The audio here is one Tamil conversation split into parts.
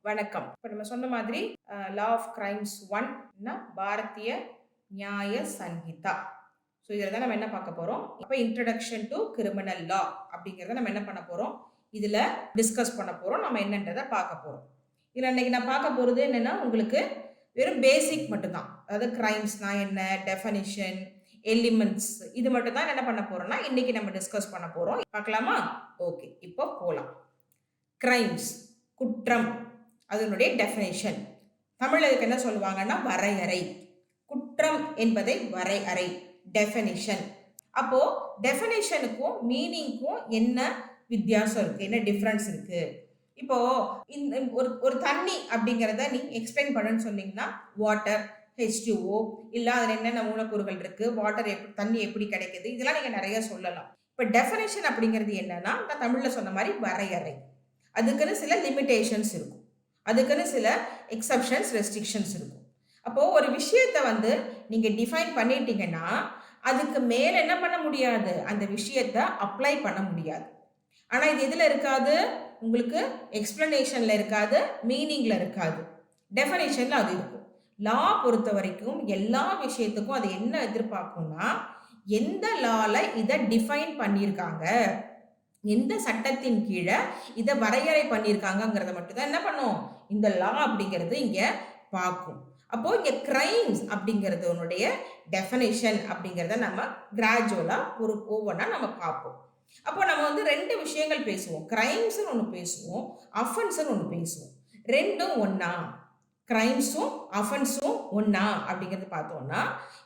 வணக்கம். இப்ப நம்ம சொன்ன மாதிரி லா ஆஃப் கிரைம்ஸ் 1 பாரதிய நியாய சன்ஹிதா. ஸோ இதில் தான் நம்ம என்ன பார்க்க போறோம். இப்போ இன்ட்ரடக்ஷன் டு கிரிமினல் லா அப்படிங்கிறத நம்ம என்ன பண்ண போறோம், இதில் டிஸ்கஸ் பண்ண போறோம். நம்ம என்னன்றதை பார்க்க போறோம். இதில் இன்னைக்கு நான் பார்க்க போறது என்னன்னா, உங்களுக்கு வெறும் பேசிக் மட்டும்தான். அதாவது கிரைம்ஸ்னா என்ன, டெஃபனிஷன், எலிமெண்ட்ஸ், இது மட்டும் தான் என்ன பண்ண போறோம்னா இன்னைக்கு நம்ம டிஸ்கஸ் பண்ண போறோம். பார்க்கலாமா? ஓகே, இப்போ போலாம். கிரைம்ஸ், குற்றம், அதனுடைய டெஃபினேஷன். தமிழ் அதுக்கு என்ன சொல்லுவாங்கன்னா வரையறை. குற்றம் என்பதை வரையறை, டெஃபினேஷன். அப்போ டெஃபினேஷனுக்கும் மீனிங்க்கும் என்ன வித்தியாசம் இருக்கு, என்ன டிஃபரன்ஸ் இருக்கு? இப்போ இந்த ஒரு தண்ணி அப்படிங்கிறத நீங்க எக்ஸ்பிளைன் பண்ணுன்னு சொன்னீங்கன்னா, வாட்டர், H2O, இல்ல அதுல என்னென்ன மூலக்கூறுகள் இருக்கு, வாட்டர் தண்ணி எப்படி கிடைக்குது, இதெல்லாம் நீங்க நிறைய சொல்லலாம். இப்ப டெஃபினேஷன் அப்படிங்கிறது என்னன்னா, நான் தமிழ்ல சொன்ன மாதிரி வரையறை. அதுக்குன்னு சில லிமிடேஷன்ஸ் இருக்கும், அதுக்குன்னு சில எக்ஸப்ஷன்ஸ், ரெஸ்ட்ரிக்ஷன்ஸ் இருக்கும். அப்போ ஒரு விஷயத்தை நீங்க டிஃபைன் பண்ணிட்டீங்கன்னா அதுக்கு மேல என்ன பண்ண முடியாது, அந்த விஷயத்தை அப்ளை பண்ண முடியாது. ஆனா இது எதுல இருக்காது, உங்களுக்கு எக்ஸ்பிளனேஷன்ல இருக்காது, மீனிங்ல இருக்காது, டெஃபினேஷன்ல அது இருக்கும். லா பொறுத்த வரைக்கும் எல்லா விஷயத்துக்கும் அது என்ன எதிர்பார்க்கும்னா, எந்த லால இதை டிஃபைன் பண்ணியிருக்காங்க, எந்த சட்டத்தின் கீழே இதை வரையறை பண்ணியிருக்காங்கிறத மட்டும் தான் என்ன பண்ணும் இந்த லா அப்படிங்கிறது இங்க பார்க்கும். அப்போ இங்க கிரைம்ஸ் அப்படிங்கிறதுனுடைய டெஃபினேஷன் அப்படிங்கிறத நம்ம கிராஜுவலா ஒவ்வொன்றா நம்ம பார்ப்போம். அப்போ நம்ம ரெண்டு விஷயங்கள் பேசுவோம். கிரைம்ஸ் ஒன்று பேசுவோம், அஃபென்ஸ் ஒன்று பேசுவோம். ரெண்டும் ஒன்னா, கிரைம்ஸும் அஃபென்ஸும் ஒன்னா அப்படிங்கிறது பார்த்தோம்னா,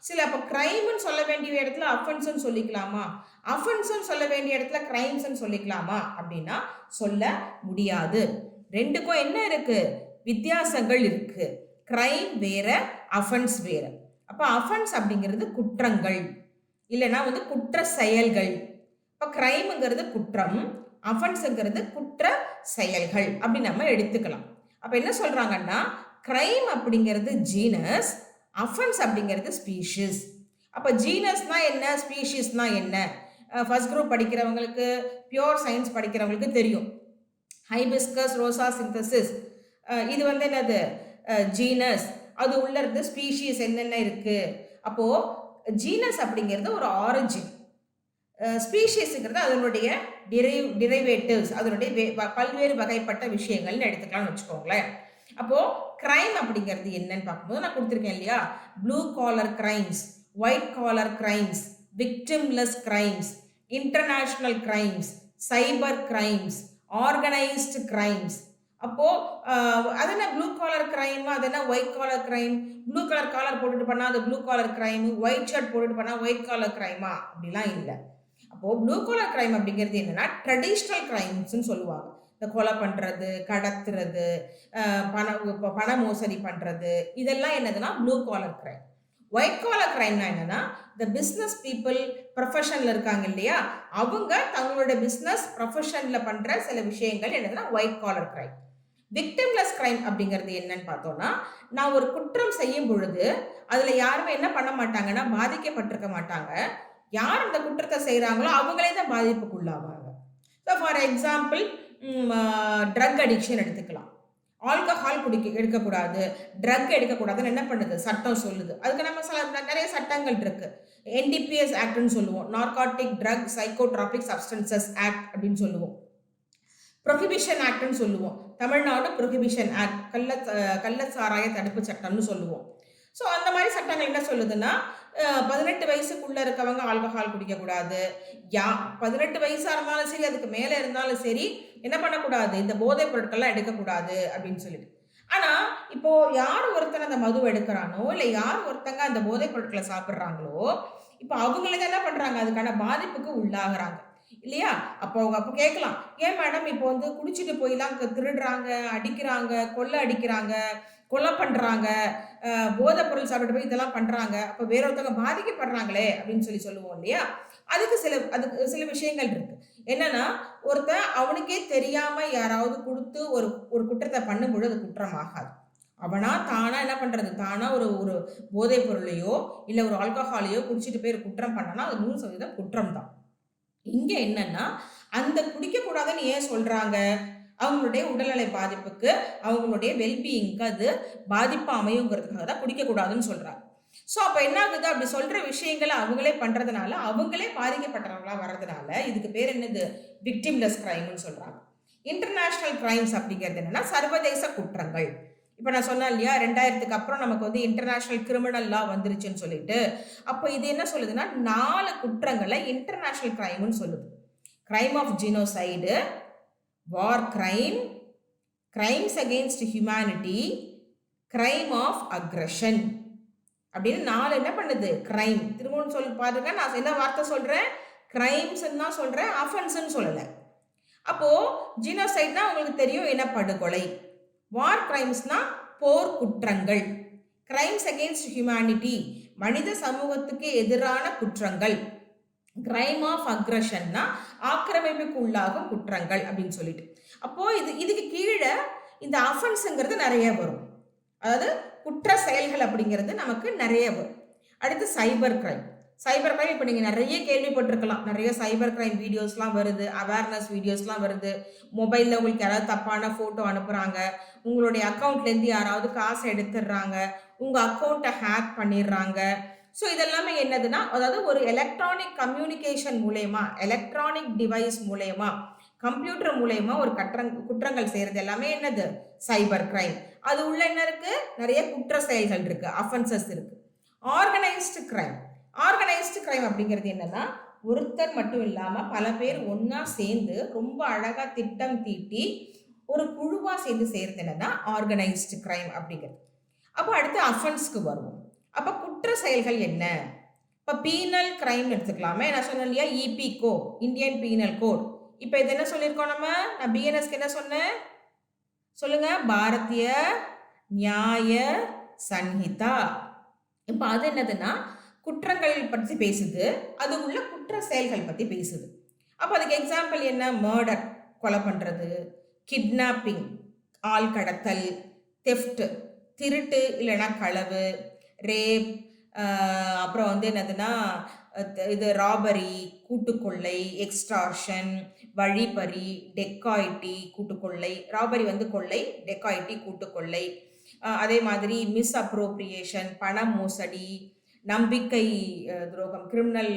சில அப்போ கிரைம்னு சொல்ல வேண்டிய இடத்துல அஃபென்ஸ்னு சொல்லிக்கலாமா, அஃபென்ஸ்னு சொல்ல வேண்டிய இடத்துல கிரைம்ஸ்னு சொல்லிக்கலாமா அப்படின்னா சொல்ல முடியாது. ரெண்டுக்கும் என்ன இருக்கு, வித்தியாசங்கள் இருக்கு. கிரைம் வேற, அஃபென்ஸ் வேற. அப்ப அஃபென்ஸ் அப்படிங்கிறது குற்றங்கள், இல்லைன்னா குற்ற செயல்கள். இப்ப கிரைம்ங்கிறது குற்றம், அஃபென்ஸ்ங்கிறது குற்ற செயல்கள் அப்படி நம்ம எடுத்துக்கலாம். அப்ப என்ன சொல்றாங்கன்னா, கிரைம் அப்படிங்கிறது ஜீனஸ், அஃபென்ஸ் அப்படிங்கிறது ஸ்பீஷிஸ். அப்ப ஜீனஸ்னா என்ன, ஸ்பீஷிஸ்னா என்ன? ஃபர்ஸ்ட் குரூப் படிக்கிறவங்களுக்கு, பியூர் சயின்ஸ் படிக்கிறவங்களுக்கு தெரியும். ஹைபிஸ்கஸ் ரோசா சிந்தசிஸ், இது என்னது, ஜீனஸ். அது உள்ள இருந்து ஸ்பீஷிஸ் என்னென்ன இருக்கு. அப்போ ஜீனஸ் அப்படிங்கிறது ஒரு ஆரிஜின், ஸ்பீஷிஸ்ங்கிறது அதனுடைய டிரைவேட்டிவ்ஸ், அதனுடைய பல்வேறு வகைப்பட்ட விஷயங்கள்னு எடுத்துக்கலாம்னு வச்சுக்கோங்களேன். அப்போ கிரைம் அப்படிங்கிறது என்னன்னு பார்க்கும்போது நான் கொடுத்துருக்கேன் இல்லையா, blue collar crimes, white collar crimes, விக்டிம்லெஸ் crimes, international crimes, cyber crimes, organised crimes. அப்போ அது என்ன ப்ளூ காலர் கிரைம், அது என்ன white collar crime? Blue colour collar போட்டுட்டு பண்ணா அது blue collar crime, white shirt போட்டுட்டு பண்ணா ஒயிட் காலர் கிரைமா? அப்படிலாம் இல்லை. அப்போ ப்ளூ காலர் கிரைம் அப்படிங்கிறது என்னன்னா ட்ரெடிஷ்னல் கிரைம்ஸ்ன்னு சொல்லுவாங்க. இந்த கொலை பண்றது, கடத்துறது, பண மோசடி பண்றது, இதெல்லாம் என்னதுன்னா blue collar crime. White collar கிரைம்னா என்னன்னா, இந்த பிஸ்னஸ் பீப்புள் ப்ரொஃபஷன்ல இருக்காங்க இல்லையா, அவங்க தங்களோட பிஸ்னஸ் ப்ரொஃபஷன்ல பண்ற சில விஷயங்கள் என்னதுன்னா ஒயிட் காலர் கிரைம். விக்டிம்லெஸ் கிரைம் அப்படிங்கிறது என்னன்னு பார்த்தோம்னா, நான் ஒரு குற்றம் செய்யும் பொழுது அதுல யாருமே என்ன பண்ண மாட்டாங்கன்னா பாதிக்கப்பட்டிருக்க மாட்டாங்க. யார் அந்த குற்றத்தை செய்யறாங்களோ அவங்களே தான் பாதிப்புக்குள்ளாவாங்க. So for example, drug addiction எடுத்துக்கலாம். ஆல்கஹால் எடுக்கக்கூடாது, ட்ரக் எடுக்கக்கூடாதுன்னு என்ன பண்ணுது சட்டம் சொல்லுது. அதுக்கு நம்ம நிறைய சட்டங்கள் இருக்கு. NDPS ஆக்ட்னு சொல்லுவோம், narcotic drug psychotropic substances act அப்படின்னு சொல்லுவோம். ப்ரொஹிபிஷன் ஆக்ட்னு சொல்லுவோம், தமிழ்நாடு ப்ரொஹிபிஷன் ஆக்ட், கள்ளச்சாராய தடுப்பு சட்டம்னு சொல்லுவோம். ஸோ அந்த மாதிரி சட்டங்கள் என்ன சொல்லுதுன்னா, 18 வயசுக்குள்ள இருக்கவங்க ஆல்கஹால் குடிக்கக்கூடாது, 18 வயசா இருந்தாலும் சரி, அதுக்கு மேலே இருந்தாலும் சரி என்ன பண்ணக்கூடாது, இந்த போதைப் பொருட்கள்லாம் எடுக்கக்கூடாது அப்படின்னு சொல்லிட்டு. ஆனா இப்போ யார் ஒருத்தன் அந்த மது எடுக்கிறானோ, இல்லை யார் ஒருத்தங்க அந்த போதைப் பொருட்களை சாப்பிட்றாங்களோ, இப்போ அவங்களே தான் என்ன பண்றாங்க, அதுக்கான பாதிப்புக்கு உள்ளாகிறாங்க இல்லையா? அப்போ கேட்கலாம், ஏன் மேடம் இப்போ குடிச்சிட்டு போயெல்லாம் திருடுறாங்க, அடிக்கிறாங்க, கொலை பண்றாங்க, போதைப் பொருள் சாப்பிட்டு போய் இதெல்லாம் பண்றாங்க, அப்போ வேற ஒருத்தவங்க பாதிக்கப்படுறாங்களே அப்படின்னு சொல்லுவோம் இல்லையா? அதுக்கு சில விஷயங்கள் இருக்கு. என்னன்னா, ஒருத்தன் அவனுக்கே தெரியாம யாராவது கொடுத்து ஒரு குற்றத்தை பண்ணும்போது அது குற்றம் ஆகாது. அவனா தானா என்ன பண்றது, தானா ஒரு ஒரு போதைப் பொருளையோ இல்ல ஒரு ஆல்கஹாலையோ குடிச்சிட்டு போய் குற்றம் பண்ணனா அது 100% குற்றம் தான். இங்க என்னன்னா, அந்த குடிக்க கூடாதுன்னு ஏன் சொல்றாங்க அவங்களுடைய உடல்நலை பாதிப்புக்கு, அவங்களுடைய வெல்பீயிங்க்கு அது பாதிப்பு அமையுங்கிறதுக்காக தான் குடிக்கக்கூடாதுன்னு சொல்றாங்க. ஸோ அப்போ என்ன ஆகுது, அப்படி சொல்ற விஷயங்களை அவங்களே பண்றதுனால அவங்களே பாதிக்கப்பட்டவங்களா வர்றதுனால இதுக்கு பேர் என்னது, விக்டிம்லெஸ் கிரைம்னு சொல்றாங்க. இன்டர்நேஷனல் கிரைம்ஸ் அப்படிங்கிறது என்னன்னா சர்வதேச குற்றங்கள். இப்போ நான் சொன்னேன் இல்லையா, 2000க்கு அப்புறம் நமக்கு வந்து இன்டர்நேஷனல் கிரிமினல் லா வந்துருச்சுன்னு சொல்லிட்டு. அப்போ இது என்ன சொல்லுதுன்னா 4 குற்றங்களை இன்டர்நேஷனல் கிரைம்னு சொல்லுது. Crime of genocide, war crime, crimes against humanity, crime of aggression அப்படின்னு 4 என்ன பண்ணுது, கிரைம். திரும்பவும் சொல்லி பாருங்க, நான் என்ன வார்த்தை சொல்றேன், கிரைம்ஸ் தான் சொல்றேன், அஃபென்ஸ்ன்னு சொல்லலை. அப்போ ஜினோசைட்னா உங்களுக்கு தெரியும், இனப்படுகொலை. வார் கிரைம்ஸ்னா போர் குற்றங்கள். கிரைம்ஸ் அகெயின்ஸ்ட் ஹியூமனிட்டி மனித சமூகத்துக்கு எதிரான குற்றங்கள். கிரைம் ஆஃப் அக்ரஷன்னா ஆக்கிரமிப்புக்கு உள்ளாகும் குற்றங்கள் அப்படின்னு சொல்லிட்டு. அப்போ இதுக்கு கீழே இந்த அஃபென்ஸுங்கிறது நிறைய வரும். அதாவது குற்ற செயல்கள் அப்படிங்கிறது நமக்கு நிறைய வரும். அடுத்து சைபர் கிரைம். சைபர் கிரைம் இப்போ நீங்கள் நிறைய கேள்விப்பட்டிருக்கலாம். நிறைய சைபர் கிரைம் வீடியோஸ்லாம் வருது, அவேர்னஸ் வீடியோஸ்லாம் வருது. மொபைலில் உங்களுக்கு யாராவது தப்பான ஃபோட்டோ அனுப்புகிறாங்க, உங்களுடைய அக்கௌண்ட்லேருந்து யாராவது காசு எடுத்துடுறாங்க, உங்கள் அக்கௌண்ட்டை ஹேக் பண்ணிடுறாங்க. ஸோ இதெல்லாமே என்னதுன்னா, அதாவது ஒரு எலக்ட்ரானிக் கம்யூனிகேஷன் மூலயமா, எலக்ட்ரானிக் டிவைஸ் மூலயமா, கம்ப்யூட்டர் மூலயமா ஒரு குற்றங்கள் செய்கிறது எல்லாமே என்னது, சைபர் கிரைம். அது உள்ள என்ன இருக்கு, நிறைய குற்ற செயல்கள் இருக்கு, அஃபென்சஸ் இருக்கு. Organised crime. ஆர்கனைஸ்டு கிரைம் அப்படிங்கிறது என்னன்னா, ஒருத்தர் மட்டும் இல்லாமல் பல பேர் ஒன்றா சேர்ந்து ரொம்ப அழகாக திட்டம் தீட்டி ஒரு குழுவாக சேர்ந்து செய்கிறது என்னன்னா ஆர்கனைஸ்டு கிரைம் அப்படிங்கிறது. அப்போ அடுத்து அஃபென்ஸ்க்கு வருவோம். அப்போ குற்ற செயல்கள் என்ன, இப்போ பீனல் கிரைம் எடுத்துக்கலாமே. நான் சொன்னேன் இல்லையா, இபி கோ, இந்தியன் பீனல் கோட். இப்போ இது என்ன சொல்லியிருக்கோம் நம்ம, நான் பிஎன்எஸ்க்கு என்ன சொன்னேன் சொல்லுங்க, பாரதிய நியாய சன்ஹிதா. இப்போ அது என்னதுன்னா குற்றங்கள் பற்றி பேசுது, அது உள்ள குற்ற செயல்கள் பற்றி பேசுது. அப்போ அதுக்கு எக்ஸாம்பிள் என்ன, மர்டர் கொலை பண்ணுறது, கிட்னாப்பிங் ஆள் கடத்தல், தெஃப்ட் திருட்டு இல்லைன்னா களவு, ரேப், அப்புறம் வந்து என்னதுன்னா இது ராபரி கூட்டுக்கொள்ளை, எக்ஸ்டார்ஷன் வழிப்பறி, டெக்காயிட்டி கூட்டுக்கொள்ளை. ராபரி வந்து கொள்ளை, டெக்காயிட்டி கூட்டுக்கொள்ளை. அதே மாதிரி மிஸ் அப்ரோப்ரியேஷன் பண மோசடி, நம்பிக்கை துரோகம், கிரிமினல்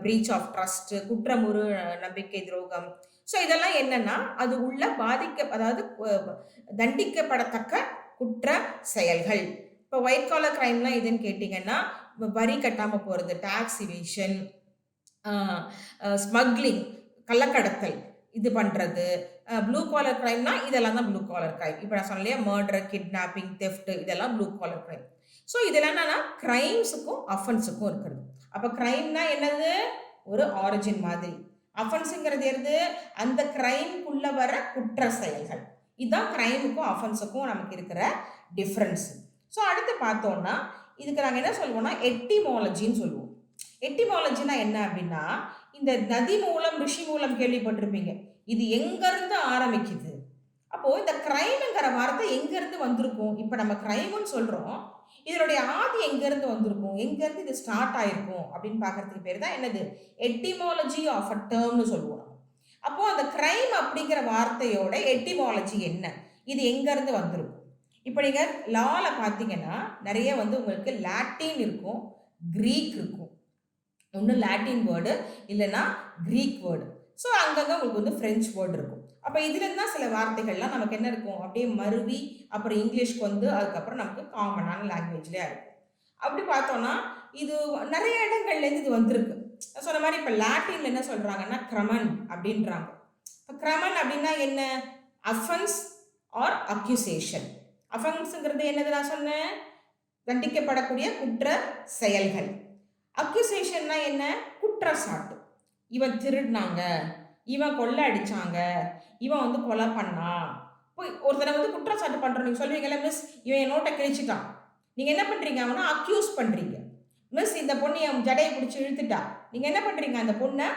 பிரீச் ஆஃப் ட்ரஸ்ட், குற்றமுறு நம்பிக்கை துரோகம். ஸோ இதெல்லாம் என்னன்னா அது உள்ள அதாவது தண்டிக்கப்படத்தக்க குற்ற செயல்கள். இப்போ ஒயிட் காலர் கிரைம்லாம் எதுன்னு கேட்டிங்கன்னா வரி கட்டாமல் போகிறது, டாக்ஸ் இவேஷன், ஸ்மக்லிங் கள்ளக்கடத்தல் இது பண்ணுறது. ப்ளூ காலர் கிரைம்னா இதெல்லாம் தான் ப்ளூ காலர் கிரைம். இப்போ நான் சொன்னலையே மர்டர், கிட்னாப்பிங், தெஃப்ட் இதெல்லாம் ப்ளூ காலர் கிரைம். ஸோ இதெல்லாம் என்னன்னா கிரைம்ஸுக்கும் அஃபென்ஸுக்கும் இருக்கிறது. அப்போ கிரைம்னா என்னது, ஒரு ஆரிஜின் மாதிரி. அஃபென்ஸுங்கிறது எது, அந்த கிரைம்குள்ள வர குற்ற செயல்கள். இதுதான் கிரைமுக்கும் அஃபென்ஸுக்கும் நமக்கு இருக்கிற டிஃப்ரென்ஸ். ஸோ அடுத்து பார்த்தோம்னா இதுக்கு நாங்கள் என்ன சொல்லுவோம்னா எட்டிமாலஜின்னு சொல்லுவோம். எட்டிமாலஜினா என்ன அப்படின்னா, இந்த நதி மூலம் ரிஷி மூலம் கேள்விப்பட்டிருப்பீங்க. இது எங்கேருந்து ஆரம்பிக்குது, அப்போது இந்த கிரைமுங்கிற வார்த்தை எங்கேருந்து வந்திருக்கும். இப்போ நம்ம கிரைமுன்னு சொல்கிறோம், இதனுடைய ஆதி எங்கேருந்து வந்திருக்கும், எங்கேருந்து இது ஸ்டார்ட் ஆயிருக்கும் அப்படின்னு பார்க்கறதுக்கு பேர் தான் என்னது, எட்டிமாலஜி ஆஃப் அ டேர்ம்னு சொல்லுவோம். அப்போது அந்த கிரைம் அப்படிங்கிற வார்த்தையோட எட்டிமாலஜி என்ன, இது எங்கேருந்து வந்திருக்கும். இப்போ நீங்கள் லாவில் பார்த்தீங்கன்னா நிறைய வந்து உங்களுக்கு லாட்டின் இருக்கும், க்ரீக் இருக்கும். ஒன்று லாட்டின் வேர்டு இல்லைன்னா க்ரீக் வேர்டு. ஸோ அங்கங்கே உங்களுக்கு வந்து ஃப்ரெஞ்ச் வேர்டு இருக்கும். அப்போ இதுலேருந்து தான் சில வார்த்தைகள்லாம் நமக்கு என்ன இருக்கும், அப்படியே மருவி அப்புறம் இங்கிலீஷ்க்கு வந்து அதுக்கப்புறம் நமக்கு காமனான லாங்குவேஜ்லேயே இருக்கும். அப்படி பார்த்தோன்னா இது நிறைய இடங்கள்லேருந்து இது வந்திருக்கு. சொன்ன மாதிரி இப்போ லாட்டினில் என்ன சொல்கிறாங்கன்னா கிரமன் அப்படின்றாங்க. இப்போ கிரமன் அப்படின்னா என்ன, அஃபென்ஸ் ஆர் அக்யூசேஷன். அஃபென்ஸுங்கிறது என்னது, நான் சொன்னேன் தண்டிக்கப்படக்கூடிய குற்ற செயல்கள். அக்யூசேஷன்னா என்ன, குற்றச்சாட்டு. இவன் திருடினாங்க, இவன் கொள்ளை அடித்தாங்க, இவன் வந்து கொலை பண்ணான். போய் ஒருத்தரை வந்து குற்றச்சாட்டு பண்ணுறோம். நீங்கள் சொல்லுவீங்கல்ல, மிஸ் இவன் என் நோட்டை கிழிச்சிட்டான். நீங்கள் என்ன பண்ணுறீங்க, அவனை அக்யூஸ் பண்ணுறீங்க. மிஸ் இந்த பொண்ணு என் ஜடையை பிடிச்சி இழுத்துட்டா. நீங்கள் என்ன பண்ணுறீங்க, அந்த பொண்ணை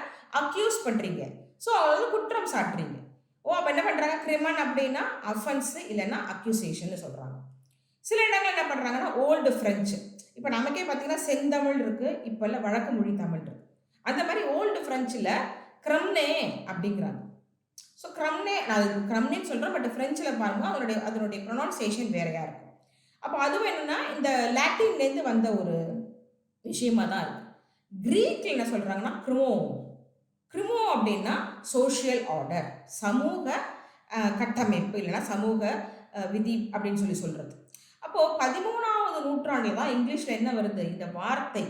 அக்யூஸ் பண்ணுறீங்க. ஸோ அவள் வந்து குற்றம் சாட்டுறீங்க. அப்போ என்ன பண்ணுறாங்க, கிரிமன் அப்படின்னா அஃபென்ஸு இல்லைன்னா அக்யூசேஷன் சொல்கிறாங்க. சில இடங்கள் என்ன பண்ணுறாங்கன்னா ஓல்டு ஃப்ரெஞ்சு. இப்போ நமக்கே பார்த்தீங்கன்னா செந்தமிழ் இருக்குது, இப்போ இல்லை வழக்கு மொழி தமிழ் இருக்குது. அந்த மாதிரி ஓல்டு ஃப்ரெஞ்சில் கிரம்னே அப்படிங்கிறாங்க. ஸோ க்ரம்னே நான் அது க்ரம்னேன்னு சொல்கிறேன், பட் ஃப்ரெஞ்சில் பாருங்கள் அதனுடைய ப்ரொனவுன்சியேஷன் வேறையாக இருக்கும். அப்போ அதுவும் என்னென்னா இந்த லாட்டின்லேருந்து வந்த ஒரு விஷயமா தான் இருக்குது. க்ரீக்கில் என்ன சொல்கிறாங்கன்னா க்ரிமோ. க்ரிமோ அப்படின்னா சோஷியல் ஆர்டர், சமூக கட்டமைப்பு இல்லைன்னா சமூக விதி அப்படின்னு சொல்கிறது. அப்போது 13வது நூற்றாண்டில் தான் இங்கிலீஷில் என்ன வருது, இந்த வார்த்தை,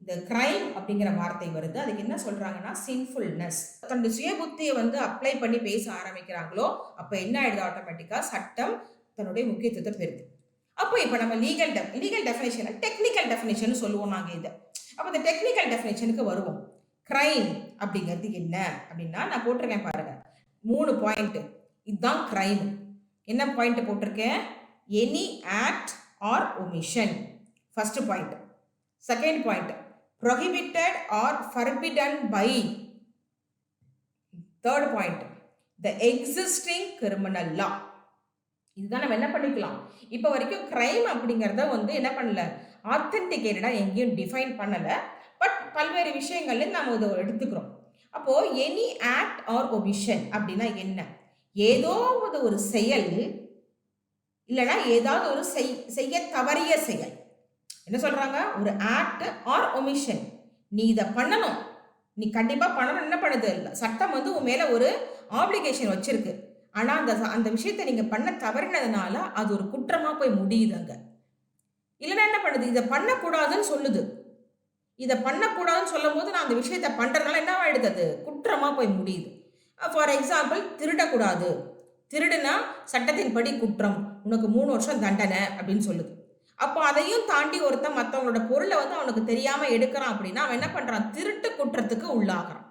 இந்த கிரைம் அப்படிங்கிற வார்த்தை வருது. அதுக்கு என்ன சொல்கிறாங்கன்னா சின்ஃபுல்னஸ். தன்னுடைய சுய புத்தியை அப்ளை பண்ணி பேச ஆரம்பிக்கிறாங்களோ அப்போ என்ன ஆயிடுது, ஆட்டோமேட்டிக்காக சட்டம் தன்னுடைய முக்கியத்துவத்தை பெறுது. அப்போ இப்போ நம்ம லீகல் டெஃபினேஷன், டெக்னிக்கல் டெஃபினேஷன் சொல்லுவோம் நாங்கள் இதை. அப்போ இந்த டெக்னிக்கல் டெஃபினேஷனுக்கு வருவோம். கிரைம் அப்படிங்கிறது என்ன அப்படின்னா நான் போட்டிருக்கேன் பாருங்க 3 பாயிண்ட். இதுதான் கிரைம். என்ன பாயிண்ட் போட்டிருக்கேன், any act or omission, first point. Second point, prohibited or forbidden by. third point, the existing criminal law. இதுதான் நம்ம என்ன பண்ணிக்கலாம். இப்போ வரைக்கும் கிரைம் அப்படிங்கிறத என்ன பண்ணல, ஆத்தென்டிகேட்டடாக எங்கேயும் டிஃபைன் பண்ணலை. பட் பல்வேறு விஷயங்கள்ல நம்ம இதை எடுத்துக்கிறோம். அப்போது எனி ஆக்ட் ஆர் ஒமிஷன் அப்படின்னா என்ன, ஏதோ ஒரு செயல் இல்லைன்னா ஏதாவது ஒரு செய்ய தவறிய செயல். என்ன சொல்கிறாங்க, ஒரு ஆக்ட் ஆர் ஒமிஷன், நீ இதை பண்ணணும், நீ கண்டிப்பாக பண்ணணும். என்ன பண்ணுது, சட்டம் உன் மேலே ஒரு ஆப்ளிகேஷன் வச்சிருக்கு. ஆனால் அந்த விஷயத்தை நீங்கள் பண்ண தவறினதுனால அது ஒரு குற்றமாக போய் முடியுது அங்கே. இல்லைன்னா என்ன பண்ணுது, இதை பண்ணக்கூடாதுன்னு சொல்லுது. இதை பண்ணக்கூடாதுன்னு சொல்லும் போது நான் அந்த விஷயத்தை பண்ணுறதுனால என்ன ஆகிடுது, அது குற்றமாக போய் முடியுது. ஃபார் எக்ஸாம்பிள், திருடக்கூடாது, திருடுனா சட்டத்தின்படி குற்றம், உனக்கு 3 வருஷம் தண்டனை அப்படின்னு சொல்லுது. அப்போ அதையும் தாண்டி ஒருத்தன் மற்றவங்களோட பொருளை அவனுக்கு தெரியாமல் எடுக்கிறான் அப்படின்னா அவன் என்ன பண்ணுறான், திருட்டு குற்றத்துக்கு உள்ளாகிறான்.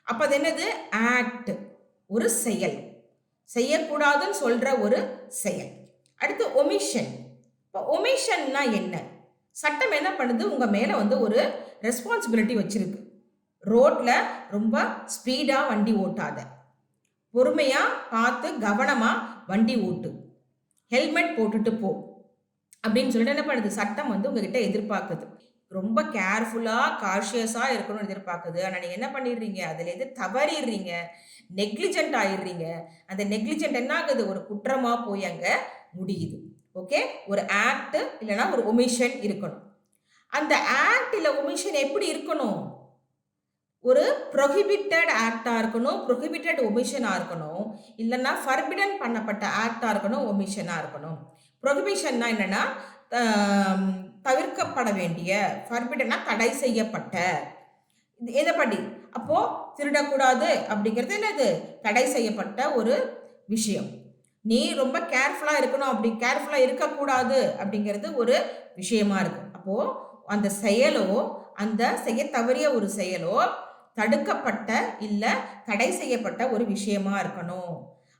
அப்போ அது என்னது, ஆக்ட், ஒரு செயல், செய்யக்கூடாதுன்னு சொல்கிற ஒரு செயல். அடுத்து ஒமிஷன். இப்போ ஒமிஷன்னா என்ன, சட்டம் என்ன பண்ணுது, உங்கள் மேலே ஒரு ரெஸ்பான்சிபிலிட்டி வச்சிருக்கு. ரோட்டில் ரொம்ப ஸ்பீடாக வண்டி ஓட்டாத, பொறுமையாக பார்த்து கவனமாக வண்டி ஓட்டு, ஹெல்மெட் போட்டுட்டு போ அப்படின்னு சொல்லிட்டு என்ன பண்ணுது, சட்டம் உங்ககிட்ட எதிர்பார்க்குது. ரொம்ப கேர்ஃபுல்லாக காஷியஸாக இருக்கணும்னு எதிர்பார்க்குது. ஆனால் நீங்கள் என்ன பண்ணிடுறீங்க, அதுலேருந்து தவறிடுறீங்க, நெக்லிஜென்ட் ஆயிடுறீங்க. அந்த நெக்லிஜென்ட் என்ன ஆகுது, ஒரு குற்றமாக போய் அங்கே முடியுது. ஓகே, ஒரு ஆக்ட் இல்லைன்னா ஒரு ஒமிஷன் இருக்கணும். அந்த ஆக்ட் இல்லை ஒமிஷன் எப்படி இருக்கணும், ஒரு ப்ரொஹிபிட்டட் ஆக்டாக இருக்கணும், ப்ரொஹிபிட்டட் ஒமிஷனாக இருக்கணும், இல்லைன்னா ஃபர்பிடன் பண்ணப்பட்ட ஆக்டாக இருக்கணும், ஒமிஷனாக இருக்கணும். ப்ரொஹிபிஷன்னா என்னென்னா தவிர்க்கப்பட வேண்டிய, ஃபர்பிடன்னா தடை செய்யப்பட்ட, எதைப்படி, அப்போது திருடக்கூடாது அப்படிங்கிறது என்னது, தடை செய்யப்பட்ட ஒரு விஷயம். நீ ரொம்ப கேர்ஃபுல்லாக இருக்கணும், அப்படி கேர்ஃபுல்லாக இருக்கக்கூடாது அப்படிங்கிறது ஒரு விஷயமா இருக்கு. அப்போது அந்த செயலோ, அந்த செய்ய தவறிய ஒரு செயலோ தடுக்கப்பட்ட இல்லை தடை செய்யப்பட்ட ஒரு விஷயமா இருக்கணும்.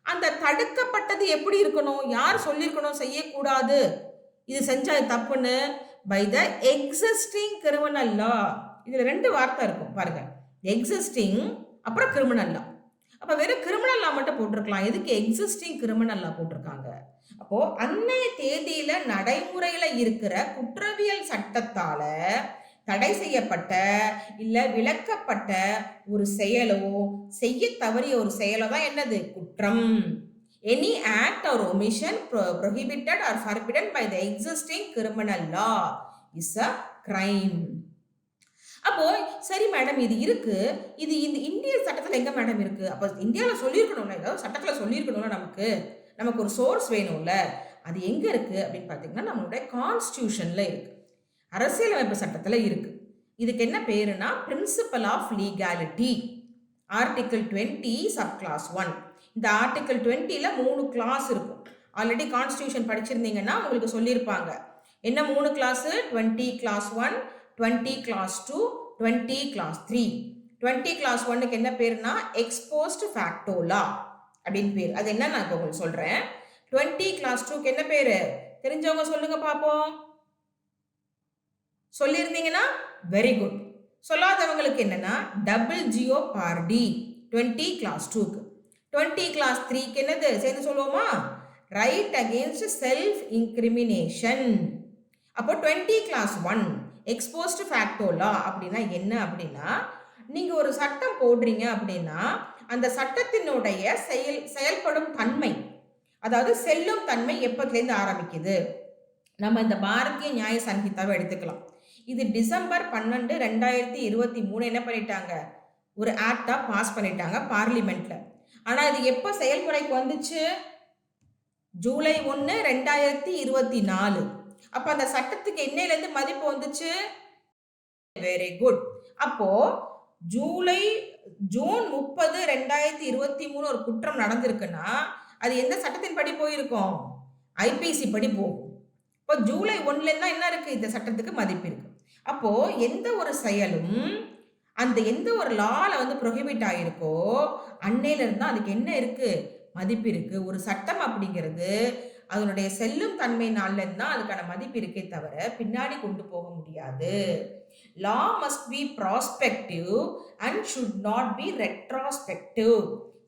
அந்த தடுக்கப்பட்டது எப்படி இருக்கணும், யார் சொல்லியிருக்கணும் செய்யக்கூடாது, இது செஞ்சா தப்புன்னு, by the existing criminal law. இதில் 2 வார்த்தை இருக்கும் பாருங்க, எக்ஸிஸ்டிங் அப்புறம் கிரிமினல் லா. அப்போ வெறும் கிரிமினல் லா மட்டும் போட்டிருக்கலாம், எதுக்கு எக்ஸிஸ்டிங் கிரிமினல் லா போட்டிருக்காங்க. அப்போது அன்னைய தேதியில் நடைமுறையில் இருக்கிற குற்றவியல் சட்டத்தால் தடை செய்யப்பட்ட இல்லை விலக்கப்பட்ட ஒரு செயலோ, செய்ய தவறிய ஒரு செயலோ தான் என்னது, குற்றம். Any act or omission prohibited or forbidden by the existing criminal law is a crime. அப்போ சரி மேடம், இது இருக்கு, இது இந்த இந்திய சட்டத்தில் எங்க மேடம் இருக்கு, அப்போ இந்தியாவில் சொல்லியிருக்கணும்ல, ஏதாவது சட்டத்தில் சொல்லியிருக்கணும்ல, நமக்கு ஒரு சோர்ஸ் வேணும்ல, அது எங்க இருக்கு அப்படின்னு பார்த்தீங்கன்னா நம்மளுடைய கான்ஸ்டியூஷன்ல இருக்கு, அரசியலமைப்பு சட்டத்தில் இருக்கு. இதுக்கு என்ன பேருனா principle of legality, article 20 sub clause 1. இந்த ஆர்டிகிள் 20ல 3 கிளாஸ் இருக்கும். ஆல்ரெடி கான்ஸ்டியூஷன் படிச்சிருந்தீங்கன்னா உங்களுக்கு சொல்லியிருப்பாங்க. என்ன 3 clause, 20 clause 1, 20 clause 2, 20 clause 3. 20 clause 1க்கு என்ன பேருனா எக்ஸ்போஸ்ட் ஃபேக்டோ லா அப்படின்னு பேர். அது என்ன நான் இப்போ உங்களுக்கு சொல்றேன். 20 கிளாஸ் 2க்கு என்ன பேரு, தெரிஞ்சவங்க சொல்லுங்க பார்ப்போம். சொல்லியிருந்தீங்கன்னா வெரி குட். சொல்லாதவங்களுக்கு என்னன்னா டபுள் ஜியோ பார்டி 20 கிளாஸ் 2க்கு. 20 கிளாஸ் 3க்கு என்னது சேர்ந்து சொல்லுவோமா, ரைட் அகெயின்ஸ்ட் செல்ஃப் இன்கிரிமினேஷன். அப்போ 20 கிளாஸ் 1 எக்ஸ்போஸ்ட் ஃபேக்டோ லா அப்படின்னா என்ன அப்படின்னா, நீங்கள் ஒரு சட்டம் போடுறீங்க அப்படின்னா அந்த சட்டத்தினுடைய செயல்படும் தன்மை, அதாவது செல்லும் தன்மை எப்பத்துலேருந்து ஆரம்பிக்குது. நம்ம இந்த பாரதிய நியாய சன்ஹிதாவை எடுத்துக்கலாம். இது டிசம்பர் 12, 2023 என்ன பண்ணிட்டாங்க, ஒரு ஆக்டா பாஸ் பண்ணிட்டாங்க பார்லிமெண்ட்ல. ஆனா இது எப்ப செயல்முறைக்கு வந்துச்சு, ஜூலை 1, 2024. அப்ப அந்த சட்டத்துக்கு என்னையிலேருந்து மதிப்பு வந்துச்சு, வெரி குட். அப்போ ஜூன் 30, 2023 ஒரு குற்றம் நடந்திருக்குன்னா அது எந்த சட்டத்தின் படி போயிருக்கும், ஐபிசி படி போகும். இப்போ ஜூலை 1ல தான் என்ன இருக்கு, இந்த சட்டத்துக்கு மதிப்பு இருக்கு. அப்போ எந்த ஒரு செயலும் அந்த எந்த ஒரு லால வந்து ப்ரொஹிபிட் ஆயிருக்கோ அன்னையில இருந்தா அதுக்கு என்ன இருக்கு, மதிப்பு இருக்கு. ஒரு சட்டம் அப்படிங்கிறது அதனுடைய செல்லும் தன்மை நாள்ல இருந்தா அதுக்கான மதிப்பு இருக்கே தவிர பின்னாடி கொண்டு போக முடியாது. Law must be prospective and should not be retrospective.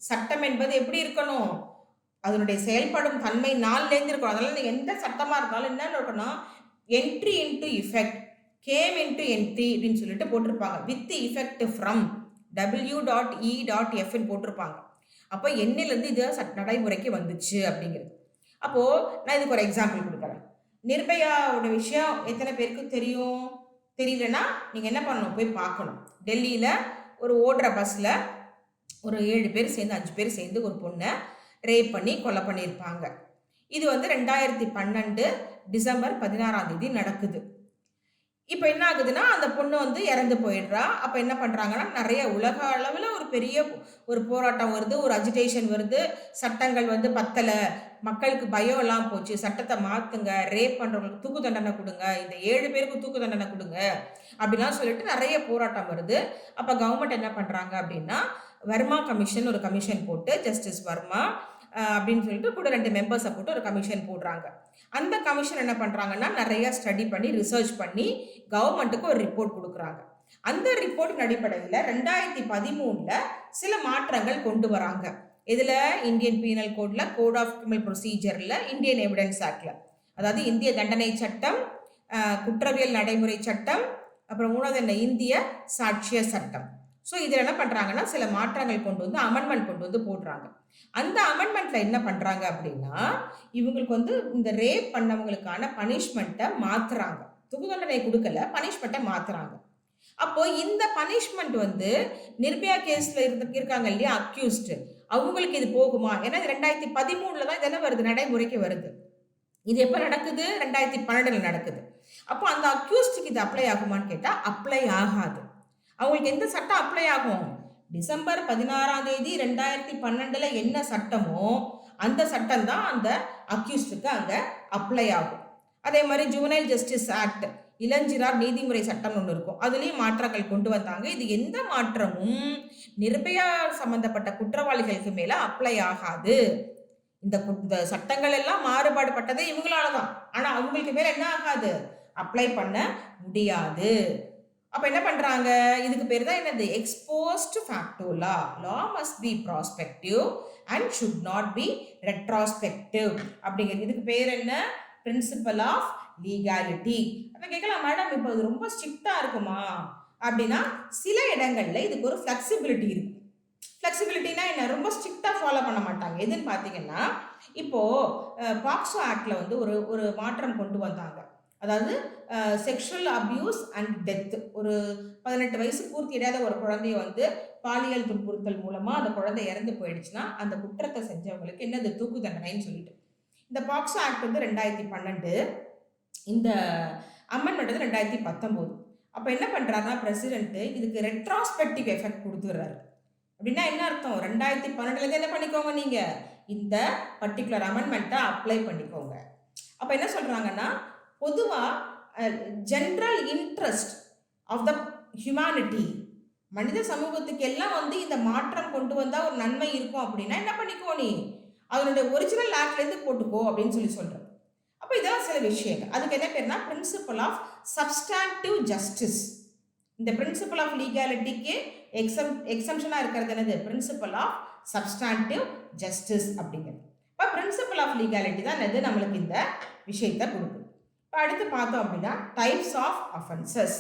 சட்டம் என்பது எப்படி இருக்கணும், அதனுடைய செயல்படும் தன்மை நாள்லேருந்து இருக்கணும். அதனால எந்த சட்டமா இருந்தாலும் என்ன இருக்கணும், entry into effect, game into entry அப்படின்னு சொல்லிட்டு போட்டிருப்பாங்க. வித் இஃபெக்ட் ஃப்ரம் w.e.f போட்டிருப்பாங்க. அப்போ என்னிலேருந்து இது நடைமுறைக்கு வந்துச்சு அப்படிங்கிறது. அப்போ நான் இதுக்கு ஒரு எக்ஸாம்பிள் கொடுக்குறேன். நிர்பயாவோட விஷயம் எத்தனை பேருக்கு தெரியும், தெரியலன்னா நீங்க என்ன பண்ணணும், போய் பார்க்கணும். டெல்லியில ஒரு ஓடுற பஸ்ல ஒரு 7 பேர் சேர்ந்து 5 பேர் சேர்ந்து ஒரு பொண்ணை ரேப் பண்ணி கொலை பண்ணியிருப்பாங்க. இது வந்து 2012 டிசம்பர் 16 நடக்குது. இப்போ என்ன ஆகுதுன்னா அந்த பொண்ணு வந்து இறந்து போயிடுறா. அப்போ என்ன பண்ணுறாங்கன்னா நிறைய உலக அளவில் ஒரு பெரிய ஒரு போராட்டம் வருது, ஒரு அஜிடேஷன் வருது. சட்டங்கள் வந்து பத்தலை, மக்களுக்கு பயம் எல்லாம் போச்சு, சட்டத்தை மாற்றுங்க, ரேப் பண்ணுறவங்களுக்கு தூக்கு தண்டனை கொடுங்க, இந்த 7 பேருக்கு தூக்கு தண்டனை கொடுங்க அப்படிலாம் சொல்லிட்டு நிறைய போராட்டம் வருது. அப்போ கவர்மெண்ட் என்ன பண்ணுறாங்க அப்படின்னா வர்மா கமிஷன் ஒரு கமிஷன் போட்டு, ஜஸ்டிஸ் வர்மா அப்படின்னு சொல்லிட்டு கூட 2 மெம்பர்ஸை போட்டு ஒரு கமிஷன் போடுறாங்க. அந்த கமிஷன் என்ன பண்ணுறாங்கன்னா நிறைய ஸ்டடி பண்ணி ரிசர்ச் பண்ணி கவர்மெண்ட்டுக்கு ஒரு ரிப்போர்ட் கொடுக்குறாங்க. அந்த ரிப்போர்ட்டின் அடிப்படையில் 2013 சில மாற்றங்கள் கொண்டு வராங்க. இதில் இந்தியன் பீனல் கோட்ல, கோட் ஆஃப் கிரிமினல் ப்ரொசீஜரில், இந்தியன் எவிடன்ஸ் ஆக்ட்ல, அதாவது இந்திய தண்டனை சட்டம், குற்றவியல் நடைமுறை சட்டம், அப்புறம் 3வது என்ன, இந்திய சாட்சிய சட்டம். ஸோ இதில் என்ன பண்ணுறாங்கன்னா சில மாற்றங்கள் கொண்டு வந்து அமெண்ட்மெண்ட் கொண்டு வந்து போடுறாங்க. அந்த அமெண்ட்மெண்ட்ல என்ன பண்ணுறாங்க அப்படின்னா இவங்களுக்கு வந்து இந்த ரேப் பண்ணவங்களுக்கான பனிஷ்மெண்ட்டை மாற்றுறாங்க. தூக்கு தண்டனை கொடுக்கல, பனிஷ்மெண்ட்டை மாற்றுறாங்க. அப்போ இந்த பனிஷ்மெண்ட் வந்து நிர்பயா கேஸ்ல இருக்காங்க இல்லையா அக்யூஸ்டு, அவங்களுக்கு இது போகுமா? ஏன்னா 2013 தான் இதெல்லாம் வருது, நடைமுறைக்கு வருது. இது எப்போ நடக்குது, 2012 நடக்குது. அப்போ அந்த அக்யூஸ்டுக்கு இது அப்ளை ஆகுமான்னு கேட்டால் அப்ளை ஆகாது. அவங்களுக்கு எந்த சட்டம் அப்ளை ஆகும், டிசம்பர் 16 2012 என்ன சட்டமோ அந்த சட்டம் தான் அந்த அக்யூஸ்டுக்கு அங்கே அப்ளை ஆகும். அதே மாதிரி ஜுவனைல் ஜஸ்டிஸ் ஆக்ட், இளஞ்சிறார் நீதிமுறை சட்டம் ஒன்று இருக்கும், அதுலேயும் மாற்றங்கள் கொண்டு வந்தாங்க. இது எந்த மாற்றமும் நிர்பயா சம்பந்தப்பட்ட குற்றவாளிகளுக்கு மேலே அப்ளை ஆகாது. இந்த சட்டங்கள் எல்லாம் மாறுபாடு பட்டதே இவங்களால தான், ஆனால் அவங்களுக்கு மேலே என்ன ஆகாது, அப்ளை பண்ண முடியாது. அப்போ என்ன பண்ணுறாங்க, இதுக்கு பேர் தான் என்னது, exposed ஃபேக்டோ law. Law must be prospective and should not B retrospective அப்படிங்கிறது. இதுக்கு பேர் என்ன, பிரின்சிபல் ஆஃப் லீகாலிட்டி. அப்போ கேட்கலாம், மேடம் இப்போ இது ரொம்ப ஸ்ட்ரிக்டாக இருக்குமா அப்படின்னா சில இடங்களில் இதுக்கு ஒரு ஃப்ளெக்சிபிலிட்டி இருக்குது. ஃப்ளெக்சிபிலிட்டினா என்ன, ரொம்ப ஸ்ட்ரிக்டாக ஃபாலோ பண்ண மாட்டாங்க. எதுன்னு பார்த்தீங்கன்னா இப்போது பாக்ஸோ ஆக்டில் வந்து ஒரு மாற்றம் கொண்டு வந்தாங்க. அதாவது செக்ஷுவல் அபியூஸ் அண்ட் டெத், ஒரு 18 வயசு பூர்த்தி அடையாத ஒரு குழந்தைய வந்து பாலியல் துன்புறுத்தல் மூலமாக அந்த குழந்தை இறந்து போயிடுச்சுன்னா அந்த குற்றத்தை செஞ்சவங்களுக்கு என்னது, தூக்கு தண்டனைன்னு சொல்லிட்டு. இந்த பாக்ஸோ ஆக்ட் வந்து 2012, இந்த அமெண்ட்மெண்ட் வந்து 2019. அப்போ என்ன பண்ணுறாருன்னா பிரசிடென்ட் இதுக்கு ரெட்ராஸ்பெக்டிவ் எஃபெக்ட் கொடுத்துடுறாரு. அப்படின்னா என்ன அர்த்தம், 2012 என்ன பண்ணிக்கோங்க, நீங்கள் இந்த பர்டிகுலர் அமெண்ட்மெண்ட்டை அப்ளை பண்ணிக்கோங்க. அப்போ என்ன சொல்கிறாங்கன்னா பொதுவாக general interest of the humanity, மனித சமூகத்துக்கு எல்லாம் வந்து இந்த மாற்றம் கொண்டு வந்தால் ஒரு நன்மை இருக்கும் அப்படின்னா என்ன பண்ணிக்கோ, நீ அதனுடைய ஒரிஜினல் ஆக்ட்லேருந்து போட்டுக்கோ அப்படின்னு சொல்கிறது. அப்போ இதெல்லாம் சில விஷயங்கள். அதுக்கு என்ன பேர்னா பிரின்சிபல் ஆஃப் சப்ஸ்டான்டிவ் ஜஸ்டிஸ். இந்த பிரின்சிபல் ஆஃப் லீகாலிட்டிக்கு எக்ஸம்ஷனாக இருக்கிறது என்னது, பிரின்சிபல் ஆஃப் சப்ஸ்டான்டிவ் ஜஸ்டிஸ் அப்படிங்கிறது. இப்போ பிரின்சிபல் ஆஃப் லீகாலிட்டி தான் என்னது, நம்மளுக்கு இந்த விஷயத்தை கொடுக்குது. இப்போ அடுத்து பார்த்தோம் அப்படின்னா types of offences.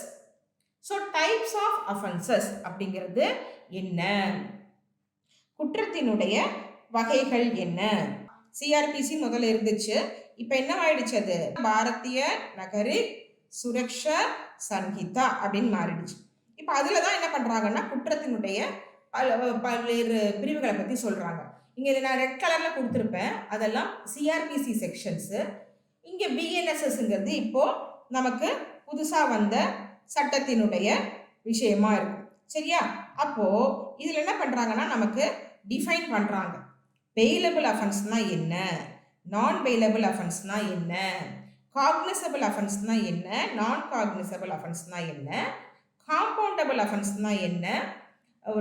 So types of offences அப்படிங்கிறது என்ன, குற்றத்தினுடைய வகைகள் என்ன? சிஆர்பிசி முதல்ல இருந்துச்சு, இப்ப என்ன ஆயிடுச்சு? அது பாரதிய நகரிக் சுரக்ஷா சன்ஹிதா அப்படின்னு மாறிடுச்சு. இப்ப அதுலதான் என்ன பண்றாங்கன்னா குற்றத்தினுடைய பல்வேறு பிரிவுகளை பத்தி சொல்றாங்க. இங்க நான் ரெட் கலர்ல கொடுத்திருப்பேன், அதெல்லாம் சிஆர்பிசி செக்ஷன்ஸ். இங்க பிஎன்எஸ்எஸ்ங்கிறது இப்போ நமக்கு புதுசா வந்த சட்டத்தினுடைய விஷயமா இருக்கும். சரியா? அப்போ இதுல என்ன பண்றாங்கன்னா நமக்கு டிஃபைன் பண்றாங்க. பெயிலபிள் அஃபென்ஸ்னா என்ன, நான் பெயிலபிள் அஃபென்ஸ்னா என்ன, காக்னிசபிள் அஃபென்ஸ்னா என்ன, நான் காக்னிசபிள் அஃபென்ஸ்னா என்ன, காம்பவுண்டபிள் அஃபென்ஸ்னா என்ன,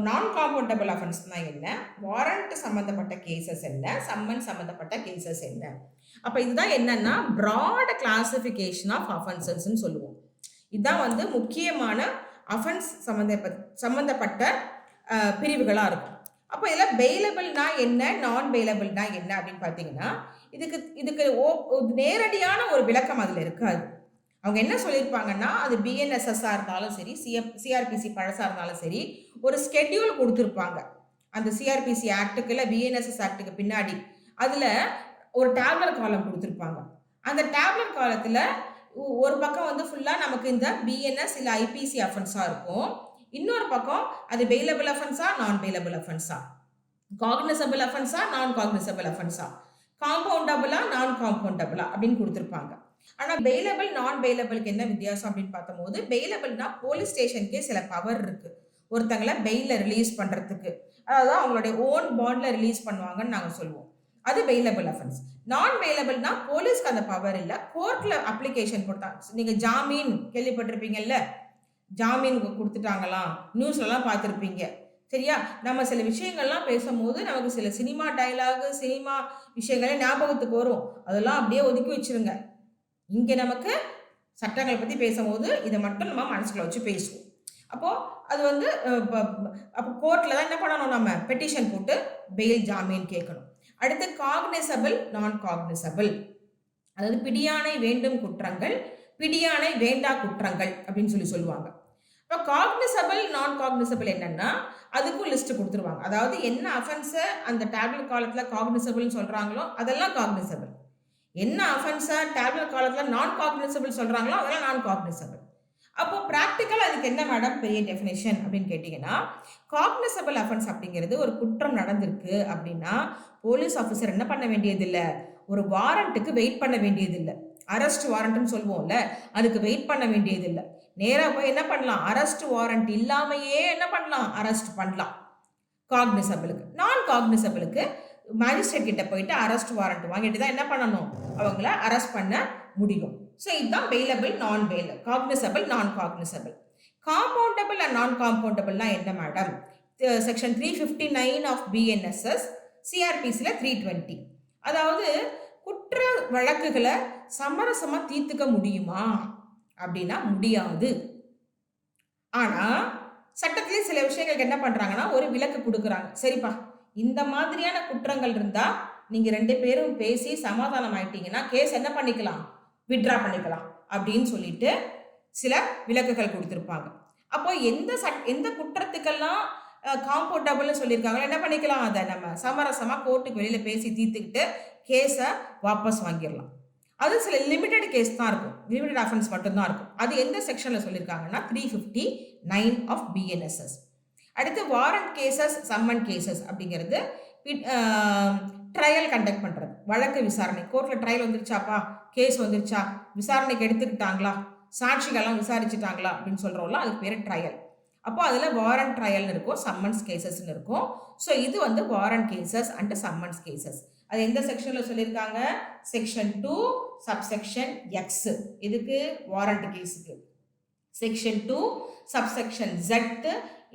நான் காம்பவுண்டபிள் அஃபென்ஸ்னா என்ன, வாரண்ட் சம்பந்தப்பட்ட கேசஸ் என்ன, சம்மன் சம்பந்தப்பட்ட கேசஸ் என்ன. அப்ப இதுதான் என்னன்னா பிராட் கிளாசிபிகேஷன் ஆஃப் அஃபென்சஸ்ன்னு சொல்லுவோம். இதுதான் வந்து முக்கியமான அஃபென்ஸ் சம்பந்தப்பட்ட பிரிவுகளா இருக்கும். அப்போ இதில் பெயிலபிள்னா என்ன, நான் பெயிலபிள்னா என்ன அப்படின்னு பார்த்தீங்கன்னா இதுக்கு நேரடியான ஒரு விளக்கம் அதில் இருக்காது. அவங்க என்ன சொல்லியிருப்பாங்கன்னா அது பிஎன்எஸ்எஸ்ஸாக இருந்தாலும் சரி, சிஆர்பிசி பழசாக இருந்தாலும் சரி, ஒரு ஸ்கெட்யூல் கொடுத்துருப்பாங்க. அந்த சிஆர்பிசி ஆக்டுக்கு இல்லை பிஎன்எஸ்எஸ் ஆக்டுக்கு பின்னாடி அதில் ஒரு டேப்லர் காலம் கொடுத்துருப்பாங்க. அந்த டேப்லர் காலத்தில் ஒரு பக்கம் வந்து ஃபுல்லாக நமக்கு இந்த பிஎன்எஸ் இல்லை ஐபிசி அஃபென்ஸாக இருக்கும், இன்னொரு பக்கம் அது பெயிலபிள் அஃபென்ஸா, நான் பெயிலபிள் அஃபென்ஸா, காக்னிசபிள் அஃபென்ஸா, நான் காக்னிசபிள் அஃபென்ஸா, காம்பவுண்டபிளா, நான் காம்பவுண்டபிளா அப்படின்னு கொடுத்துருப்பாங்க. ஆனால் பெயிலபிள் நான் பெயிலபிளுக்கு என்ன வித்தியாசம் அப்படின்னு பார்த்தபோது, பெயிலபிள்னா போலீஸ் ஸ்டேஷனுக்கே சில பவர் இருக்கு ஒருத்தங்களை பெயில ரிலீஸ் பண்றதுக்கு. அதாவது அவங்களுடைய ஓன் பாண்ட்ல ரிலீஸ் பண்ணுவாங்கன்னு நாங்கள் சொல்லுவோம். அது பெயிலபிள் அஃபென்ஸ். நான் பெயிலபிள்னா போலீஸ்க்கு அந்த பவர் இல்லை, கோர்ட்ல அப்ளிகேஷன் கொடுத்தா. நீங்க ஜாமீன் கேள்விப்பட்டிருப்பீங்கல்ல, ஜாமீன் கொடுத்துட்டாங்களாம், நியூஸ்லலாம் பார்த்துருப்பீங்க. சரியா? நம்ம சில விஷயங்கள்லாம் பேசும்போது நமக்கு சில சினிமா டைலாகு, சினிமா விஷயங்களே ஞாபகத்துக்கு வரும். அதெல்லாம் அப்படியே ஒதுக்கி வச்சிருங்க. இங்கே நமக்கு சட்டங்களை பற்றி பேசும்போது இதை மட்டும் நம்ம மனசுக்குள்ள வச்சு பேசுவோம். அப்போ அது வந்து அப்போ கோர்ட்ல தான் என்ன பண்ணணும், நம்ம பெட்டிஷன் போட்டு பெயில் ஜாமீன் கேட்கணும். அடுத்து காக்னிசபிள், நான் காக்னிசபிள், அதாவது பிடியாணை வேண்டும் குற்றங்கள், பிடியாணை வேண்டா குற்றங்கள் அப்படின்னு சொல்லுவாங்க. இப்போ காக்னிசபிள், நான் காக்னிசபிள் என்னன்னா அதுக்கும் லிஸ்ட் கொடுத்துருவாங்க. அதாவது என்ன அஃபென்ஸை அந்த டேப்லெட் காலத்தில் காக்னிசபிள்னு சொல்றாங்களோ அதெல்லாம் காக்னிசபிள். என்ன அஃபென்ஸை டேப்லெட் காலத்தில் நான் காக்னிசபிள் சொல்றாங்களோ அதெல்லாம் நான் காக்னிசபிள். அப்போ ப்ராக்டிக்கல் அதுக்கு என்ன மேடம் பெரிய டெஃபினேஷன் அப்படின்னு கேட்டிங்கன்னா, காக்னிசபிள் அஃபென்ஸ் அப்படிங்கிறது ஒரு குற்றம் நடந்திருக்கு அப்படின்னா போலீஸ் ஆஃபீஸர் என்ன பண்ண வேண்டியதில்லை, ஒரு வாரண்ட்டுக்கு வெயிட் பண்ண வேண்டியதில்லை. அரெஸ்ட் வாரண்ட்னு சொல்லுவோம்ல, அதுக்கு வெயிட் பண்ண வேண்டியதில்லை. நேராக போய் என்ன பண்ணலாம், அரெஸ்ட் வாரண்ட் இல்லாமையே என்ன பண்ணலாம், அரெஸ்ட் பண்ணலாம். காக்னிசபிளுக்கு. நான் காக்னிசபிளுக்கு மேஜிஸ்ட்ரேட் கிட்ட போயிட்டு அரெஸ்ட் வாரண்ட் வாங்கிட்டு தான் என்ன பண்ணணும், அவங்கள அரெஸ்ட் பண்ண முடியும். ஸோ இதுதான் bailable, non bail, cognizable, non cognizable. Compoundable and non காம்பவுண்டபிள்னா என்ன மேடம்? செக்ஷன் 359 ஆஃப் பிஎன்எஸ்எஸ், சிஆர்பிசியில் 320. அதாவது குற்ற வழக்குகளை சமரசமாக தீர்த்துக்க முடியுமா அப்படின்னா முடியாது. ஆனால் சட்டத்திலே சில விஷயங்களுக்கு என்ன பண்ணுறாங்கன்னா ஒரு விலக்கு கொடுக்குறாங்க. சரிப்பா, இந்த மாதிரியான குற்றங்கள் இருந்தால் நீங்கள் 2 பேரும் பேசி சமாதானம் ஆயிட்டீங்கன்னா கேஸ் என்ன பண்ணிக்கலாம், வித்ட்ரா பண்ணிக்கலாம் அப்படின்னு சொல்லிட்டு சில விலக்குகள் கொடுத்துருப்பாங்க. அப்போ எந்த குற்றத்துக்கெல்லாம் காம்பவுண்டபிள்னு சொல்லியிருக்காங்களோ என்ன பண்ணிக்கலாம், அதை நம்ம சமரசமாக கோர்ட்டுக்கு வெளியில் பேசி தீர்த்துக்கிட்டு கேஸை வாபஸ் வாங்கிடலாம். அது சில லிமிடெட் கேஸ் தான் இருக்கும், லிமிடெட் அஃபென்ஸ் மட்டும்தான் இருக்கும். அது எந்த செக்ஷனில் சொல்லியிருக்காங்கன்னா 359 ஆஃப் பிஎன்எஸ்எஸ். அடுத்து வாரண்ட் கேசஸ், சம்மன் கேசஸ் அப்படிங்கிறது ட்ரையல் கண்டக்ட் பண்ணுறது, வழக்கு விசாரணை. கோர்ட்டில் ட்ரையல் வந்துருச்சாப்பா, கேஸ் வந்துருச்சா, விசாரணைக்கு எடுத்துக்கிட்டாங்களா, சாட்சிகள்லாம் விசாரிச்சுட்டாங்களா அப்படின்னு சொல்கிறோம்ல, அதுக்கு பேர் ட்ரையல். அப்போ அதில் வாரண்ட் ட்ரையல்னு இருக்கும், சம்மன்ஸ் கேசஸ்ன்னு இருக்கும். ஸோ இது வந்து warrant cases and summons cases. அது எந்த செக்ஷனில் சொல்லியிருக்காங்க, செக்ஷன் 2 சப்செக்ஷன் எக்ஸ், இதுக்கு வாரண்ட் கேஸுக்கு. செக்ஷன் 2 சப்செக்ஷன் ஜெட்,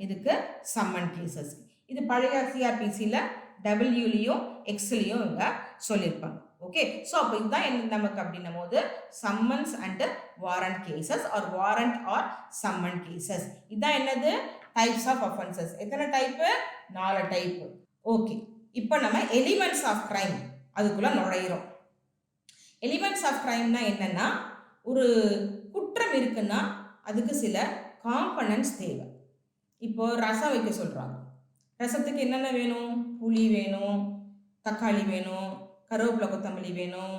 இதுக்கு சம்மன் கேசஸ். இது பழைய சிஆர்பிசியில் டபிள்யூலையும் எக்ஸ்லையும் இவங்க சொல்லியிருப்பாங்க. ஓகே, ஸோ அப்போ இதுதான் என்ன நமக்கு அப்படின்னும் போது summons and warrant cases or warrant or summon cases. இதுதான் என்னது, டைப்ஸ் ஆஃப் அஃபென்சஸ். எத்தனை டைப்பு, 4 டைப்பு. ஓகே, இப்போ நம்ம எலிமெண்ட்ஸ் ஆஃப் கிரைம் அதுக்குள்ள நுழையிறோம். எலிமெண்ட்ஸ் ஆஃப் கிரைம்னா என்னன்னா, ஒரு குற்றம் இருக்குன்னா அதுக்கு சில காம்பனன்ட்ஸ் தேவை. இப்போ ரசம் வைக்க சொல்றாங்க, ரசத்துக்கு என்னென்ன வேணும், புளி வேணும், தக்காளி வேணும், கருவேப்பிலை கொத்தமல்லி வேணும்,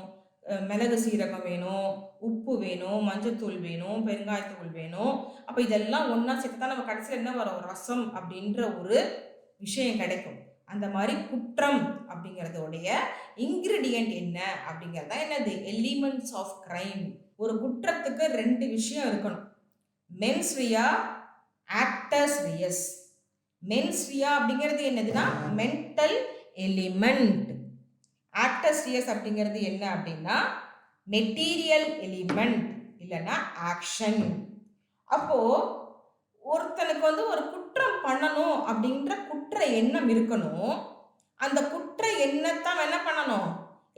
மிளகு சீரகம் வேணும், உப்பு வேணும், மஞ்சத்தூள் வேணும், பெருங்காயத்தூள் வேணும். அப்போ இதெல்லாம் ஒன்றா சேர்த்து தான் நம்ம கடைசியில் என்ன வரும், ரசம் அப்படின்ற ஒரு விஷயம் கிடைக்கும். அந்த மாதிரி குற்றம் அப்படிங்கிறதோடைய இன்கிரிடியன்ட் என்ன அப்படிங்கிறது தான் என்னது, எலிமெண்ட்ஸ் ஆஃப் கிரைம். ஒரு குற்றத்துக்கு 2 விஷயம் இருக்கணும். Men's Riya, actors reus. Men's Riya அப்படிங்கிறது என்னதுன்னா மென்டல் எலிமெண்ட். ஆக்டர்ஸ் ரியஸ் அப்படிங்கிறது என்ன அப்படின்னா மெட்டீரியல் எலிமெண்ட் இல்லைன்னா ஆக்ஷன். அப்போ ஒருத்தனுக்கு வந்து ஒரு குற்றம் பண்ணணும் அப்படின்ற குற்ற எண்ணம் இருக்கணும். அந்த குற்ற எண்ணத்தை என்ன பண்ணணும்,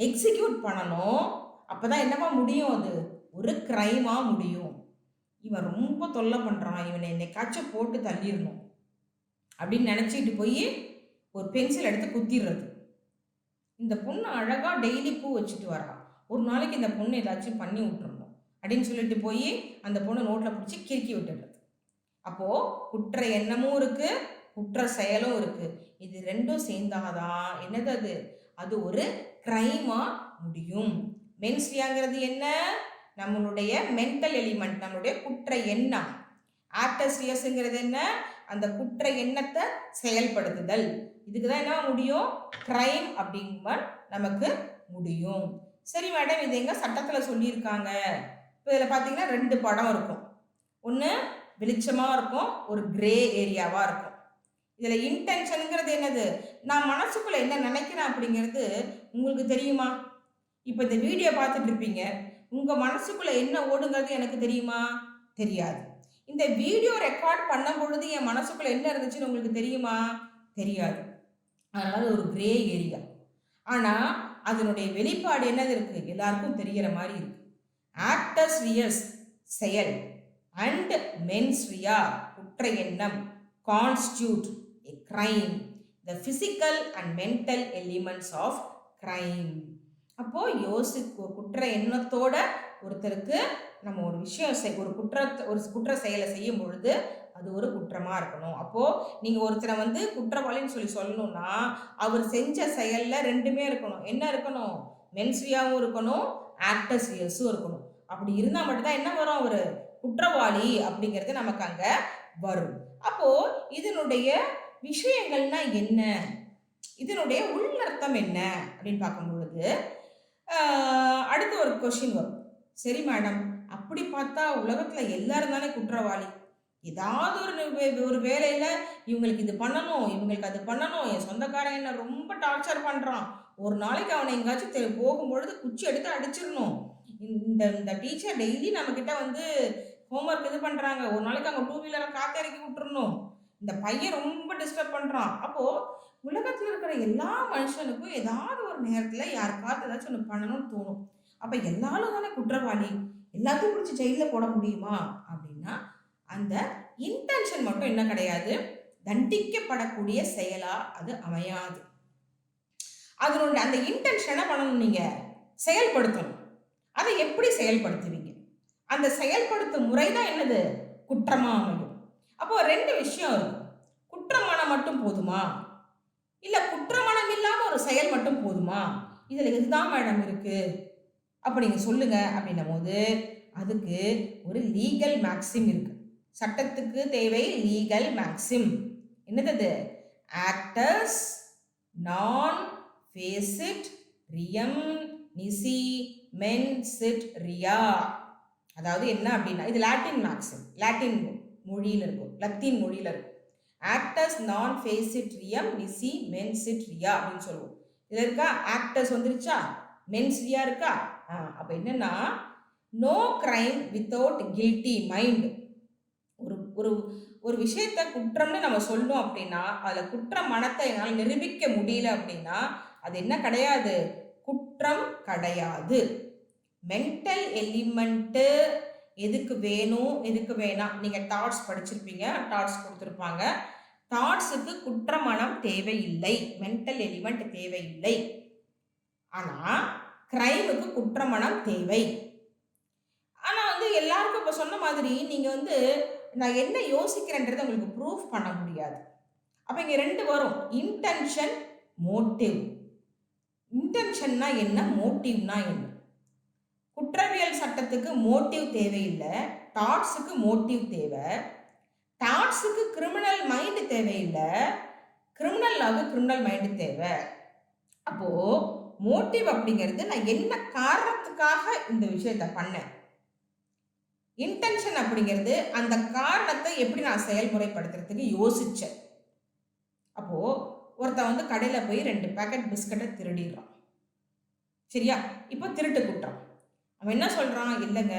எக்ஸிக்யூட் பண்ணணும். அப்பதான் என்னவா முடியும், அது ஒரு கிரைமா முடியும். இவன் ரொம்ப தொல்லை பண்றான், இவனை என்னைக்காச்சும் போட்டு தள்ளிடணும் அப்படின்னு நினைச்சிட்டு போய் ஒரு பென்சில் எடுத்து குத்திடுறது. இந்த பொண்ணு அழகா டெய்லி பூ வச்சுட்டு வரா, ஒரு நாளைக்கு இந்த பொண்ணு ஏதாச்சும் பண்ணி விட்டுறணும் அப்படின்னு சொல்லிட்டு போய் அந்த பொண்ணு நோட்டில் பிடிச்சி கிறுக்கி விட்டுடுறது. அப்போ குற்ற எண்ணமும் இருக்கு, குற்ற செயலும் இருக்கு. இது 2ம் சேர்ந்தாதான் என்னது, அது அது ஒரு கிரைமா முடியும். மென்ஸ்ரியாங்கிறது என்ன, நம்மளுடைய மென்டல் எலிமெண்ட், நம்மளுடைய குற்ற எண்ணம். ஆக்டர்ஸ் ரியஸ்ங்கிறது என்ன, அந்த குற்ற எண்ணத்தை செயல்படுத்துதல். இதுக்கு தான் என்ன முடியும், கிரைம் அப்படிங்க நமக்கு முடியும். சரி மேடம், இது எங்க சட்டத்தில் சொல்லியிருக்காங்க? இப்போ இதில் பார்த்தீங்கன்னா 2 படம் இருக்கும். ஒன்று வெளிச்சமாக இருக்கும், ஒரு கிரே ஏரியாவாக இருக்கும். இதில் இன்டென்ஷனுங்கிறது என்னது, நான் மனசுக்குள்ளே என்ன நினைக்கிறேன் அப்படிங்கிறது உங்களுக்கு தெரியுமா? இப்போ இந்த வீடியோ பார்த்துட்டு இருப்பீங்க, உங்கள் மனசுக்குள்ளே என்ன ஓடுங்கிறது எனக்கு தெரியுமா? தெரியாது. இந்த வீடியோ ரெக்கார்ட் பண்ணும் பொழுது என் மனசுக்குள்ளே என்ன இருந்துச்சுன்னு உங்களுக்கு தெரியுமா? தெரியாது. அதனால ஒரு கிரே ஏரியா. ஆனால் அதனுடைய வெளிப்பாடு என்னது இருக்கு, எல்லாருக்கும் தெரிகிற மாதிரி இருக்கு. ஆக்டர்ஸ் ரியஸ் செயல் அண்ட் மென்ஸ் ரியா குற்ற எண்ணம் constitute a crime, the physical and mental elements of crime. அப்போ குற்ற எண்ணத்தோட ஒருத்தருக்கு நம்ம ஒரு விஷயம் ஒரு குற்ற செயலை செய்யும் பொழுது அது ஒரு குற்றமா இருக்கணும். அப்போ நீங்க ஒருத்தரை வந்து குற்றவாளின்னு சொல்லணும்னா அவர் செஞ்ச செயல்ல 2மே இருக்கணும். என்ன இருக்கணும், மென்ஸ்ரியாவும் இருக்கணும், ஆக்டர்ஸ் ரியஸும் இருக்கணும். அப்படி இருந்தா மட்டும்தான் என்ன வரும், அவரு குற்றவாளி அப்படிங்கிறது நமக்கு அங்க வரும். அப்போ இதனுடைய விஷயங்கள்னா என்ன, இதனுடைய உள்ளர்த்தம் என்ன அப்படின்னு பார்க்கும் பொழுது அடுத்து ஒரு கொஸ்டின் வரும். சரி மேடம், அப்படி பார்த்தா உலகத்துல எல்லாரும் தானே குற்றவாளி. ஏதாவது ஒரு வேலையில இவங்களுக்கு இது பண்ணணும், இவங்களுக்கு அது பண்ணணும், என் சொந்தக்காரன் என்ன ரொம்ப டார்ச்சர் பண்றான், ஒரு நாளைக்கு அவனை எங்காச்சும் போகும்பொழுது குச்சி எடுத்து அடிச்சிடணும், இந்த டீச்சர் டெய்லி நம்ம கிட்ட வந்து ஹோம்ஒர்க் இது பண்றாங்க, ஒரு நாளைக்கு அவங்க 2 வீலரை காத்திறக்கி விட்டுறணும், இந்த பையன் ரொம்ப டிஸ்டர்ப் பண்றான். அப்போ உலகத்துல இருக்கிற எல்லா மனுஷனுக்கும் ஏதாவது ஒரு நேரத்துல யாருக்காவது ஏதாச்சும் ஒன்று பண்ணணும்னு தோணும். அப்ப எல்லாரும் தானே குற்றவாளி, எல்லாத்தையும் பிடிச்சி ஜெயில போட முடியுமா அப்படின்னா அந்த இன்டென்ஷன் மட்டும் என்ன கிடையாது, தண்டிக்கப்படக்கூடிய செயலா அது அமையாது. அதனுடைய அந்த இன்டென்ஷனை பண்ணணும், நீங்க செயல்படுத்தணும். அதை எப்படி செயல்படுத்துவீங்க, அந்த செயல்படுத்தும் முறைதான் என்னது, குற்றமா அமையும். அப்போ 2 விஷயம் இருக்கும். குற்றமனம் மட்டும் போதுமா, இல்ல குற்றமனம் இல்லாம ஒரு செயல் மட்டும் போதுமா, இதுல இதுதான் மேடம் இருக்கு அப்ப நீங்க சொல்லுங்க அப்படின்னும் போது அதுக்கு ஒரு லீகல் மேக்சிம் இருக்கு. சட்டத்துக்கு தேவை லீகல் மேக்சிம். என்னது, ஆக்டர்ஸ் நான் ஃபேசிட் ரியம் நிசி மென் சிட் ரியா. அதாவது என்ன அப்படின்னா இது லாட்டின் மேக்சிம், லாட்டின் மொழியில் இருக்கும், லத்தீன் மொழியில் இருக்கும். ஆக்டர்ஸ் நான் ஃபேசிட் ரியம் நிசி மென் சிட் ரியா அப்படின்னு சொல்லுவோம். இதில் இருக்கா, ஆக்டர்ஸ் வந்துருச்சா, மென்ஸ் ரியா இருக்கா. அப்போ என்னன்னா no crime without guilty mind. ஒரு ஒரு விஷயத்த குற்றம்னு நம்ம சொல்லணும் அப்படின்னா அதில் குற்ற மனத்தை என்னால் நிரூபிக்க முடியல அப்படின்னா அது என்ன கிடையாது, குற்றம் கிடையாது. மென்டல் எலிமெண்ட்டு எதுக்கு வேணும் எதுக்கு வேணாம், நீங்கள் தாட்ஸ் படிச்சிருப்பீங்க, தாட்ஸ் கொடுத்துருப்பாங்க. தாட்ஸுக்கு குற்ற மனம் தேவையில்லை, மென்டல் எலிமெண்ட் தேவையில்லை. ஆனால் கிரைமுக்கு குற்ற மனம் தேவை. ஆனால் வந்து எல்லாருக்கும் இப்போ சொன்ன மாதிரி நீங்கள் வந்து நான் என்ன யோசிக்கிறேன்றதை உங்களுக்கு ப்ரூஃப் பண்ண முடியாது. அப்போ இங்கே 2 வரும், இன்டென்ஷன் மோட்டிவ். இன்டென்ஷன்னா என்ன, மோட்டிவ்னா என்ன? குற்றவியல் சட்டத்துக்கு மோட்டிவ் தேவையில்லை, டாட்ஸுக்கு மோட்டிவ் தேவை. டாட்ஸுக்கு கிரிமினல் மைண்டு தேவையில்லை, கிரிமினல் லாவுக்கு கிரிமினல் மைண்டு தேவை. அப்போ மோட்டிவ் அப்படிங்கிறது நான் என்ன காரணத்துக்காக இந்த விஷயத்த பண்ணேன். இன்டென்ஷன் அப்படிங்கிறது அந்த காரணத்தை எப்படி நான் செயல்முறைப்படுத்துறதுக்கு யோசிச்சேன். அப்போ ஒருத்தன் வந்து கடையில் போய் 2 பேக்கெட் பிஸ்கட்டை திருடிடுறான். சரியா? இப்போ திருட்டு குற்றம். அவன் என்ன சொல்றான், இல்லைங்க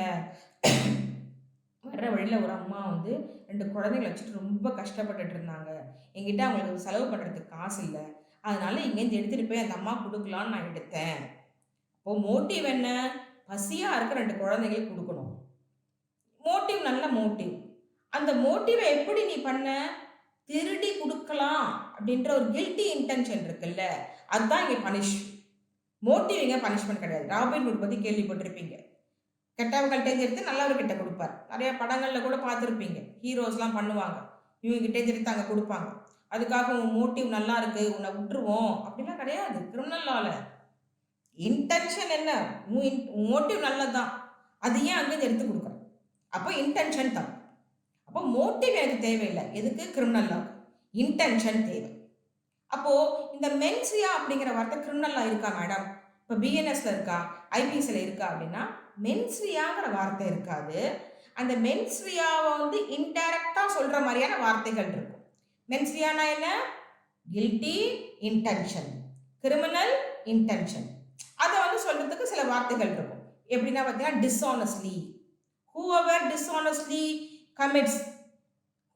வர்ற வழியில் ஒரு அம்மா வந்து 2 குழந்தைங்களை வச்சுட்டு ரொம்ப கஷ்டப்பட்டுட்டு இருந்தாங்க, என்கிட்ட அவங்களுக்கு செலவு பண்ணுறதுக்கு காசு இல்லை, அதனால இங்கேருந்து எடுத்துகிட்டு போய் அந்த அம்மா கொடுக்கலான்னு நான் எடுத்தேன். இப்போ மோட்டிவ் என்ன, பசியாக இருக்க 2 குழந்தைங்களுக்கு கொடுக்கணும். மோட்டிவ் நல்ல மோட்டிவ். அந்த மோட்டிவை எப்படி நீ பண்ண, திருடி கொடுக்கலாம் அப்படின்ற ஒரு கில்ட்டி இன்டென்ஷன் இருக்குல்ல, அதுதான் இங்கே பனிஷ். மோட்டிவ் இங்கே பனிஷ்மெண்ட் கிடையாது. ராபின்ஹுட் பற்றி கேள்விப்பட்டிருப்பீங்க. கெட்டவங்கள்ட்டேருந்து எடுத்து நல்லவர்கிட்ட கொடுப்பார். நிறைய படங்களில் கூட பார்த்துருப்பீங்க, ஹீரோஸ்லாம் பண்ணுவாங்க, இவங்ககிட்டே எடுத்து அங்கே கொடுப்பாங்க. அதுக்காக உன் மோட்டிவ் நல்லா இருக்கு உன்னை விட்டுருவோம் அப்படிலாம் கிடையாது. கிரிமினல் லால இன்டென்ஷன் என்ன, உன் மோட்டிவ் நல்லதுதான், அது ஏன் அங்கேருந்து எடுத்து கொடுக்குற, அப்போ இன்டென்ஷன் தான். அப்போ மோட்டிவ் எனக்கு தேவையில்லை, எதுக்கு, கிரிமினல் லா. இன்டென்ஷன் தேவை. அப்போ இந்த மென்ஸ்ரியா அப்படிங்கிற வார்த்தை கிரிமினல் லா இருக்கா மேடம்? இப்போ பிஎன்எஸ்ல இருக்கா, ஐபிஎஸ்ல இருக்கா அப்படின்னா மென்ஸ்ரியாங்கிற வார்த்தை இருக்காது. அந்த மென்ஸ்ரியாவை வந்து இன்டைரக்டா சொல்ற மாதிரியான வார்த்தைகள் இருக்கும். மென்ஸ்ரியானா என்ன, கில்ட்டி இன்டென்ஷன், கிரிமினல் இன்டென்ஷன். அதை வந்து சொல்றதுக்கு சில வார்த்தைகள் இருக்கும். எப்படின்னா பார்த்தீங்கன்னா dishonestly, whoever dishonestly commits,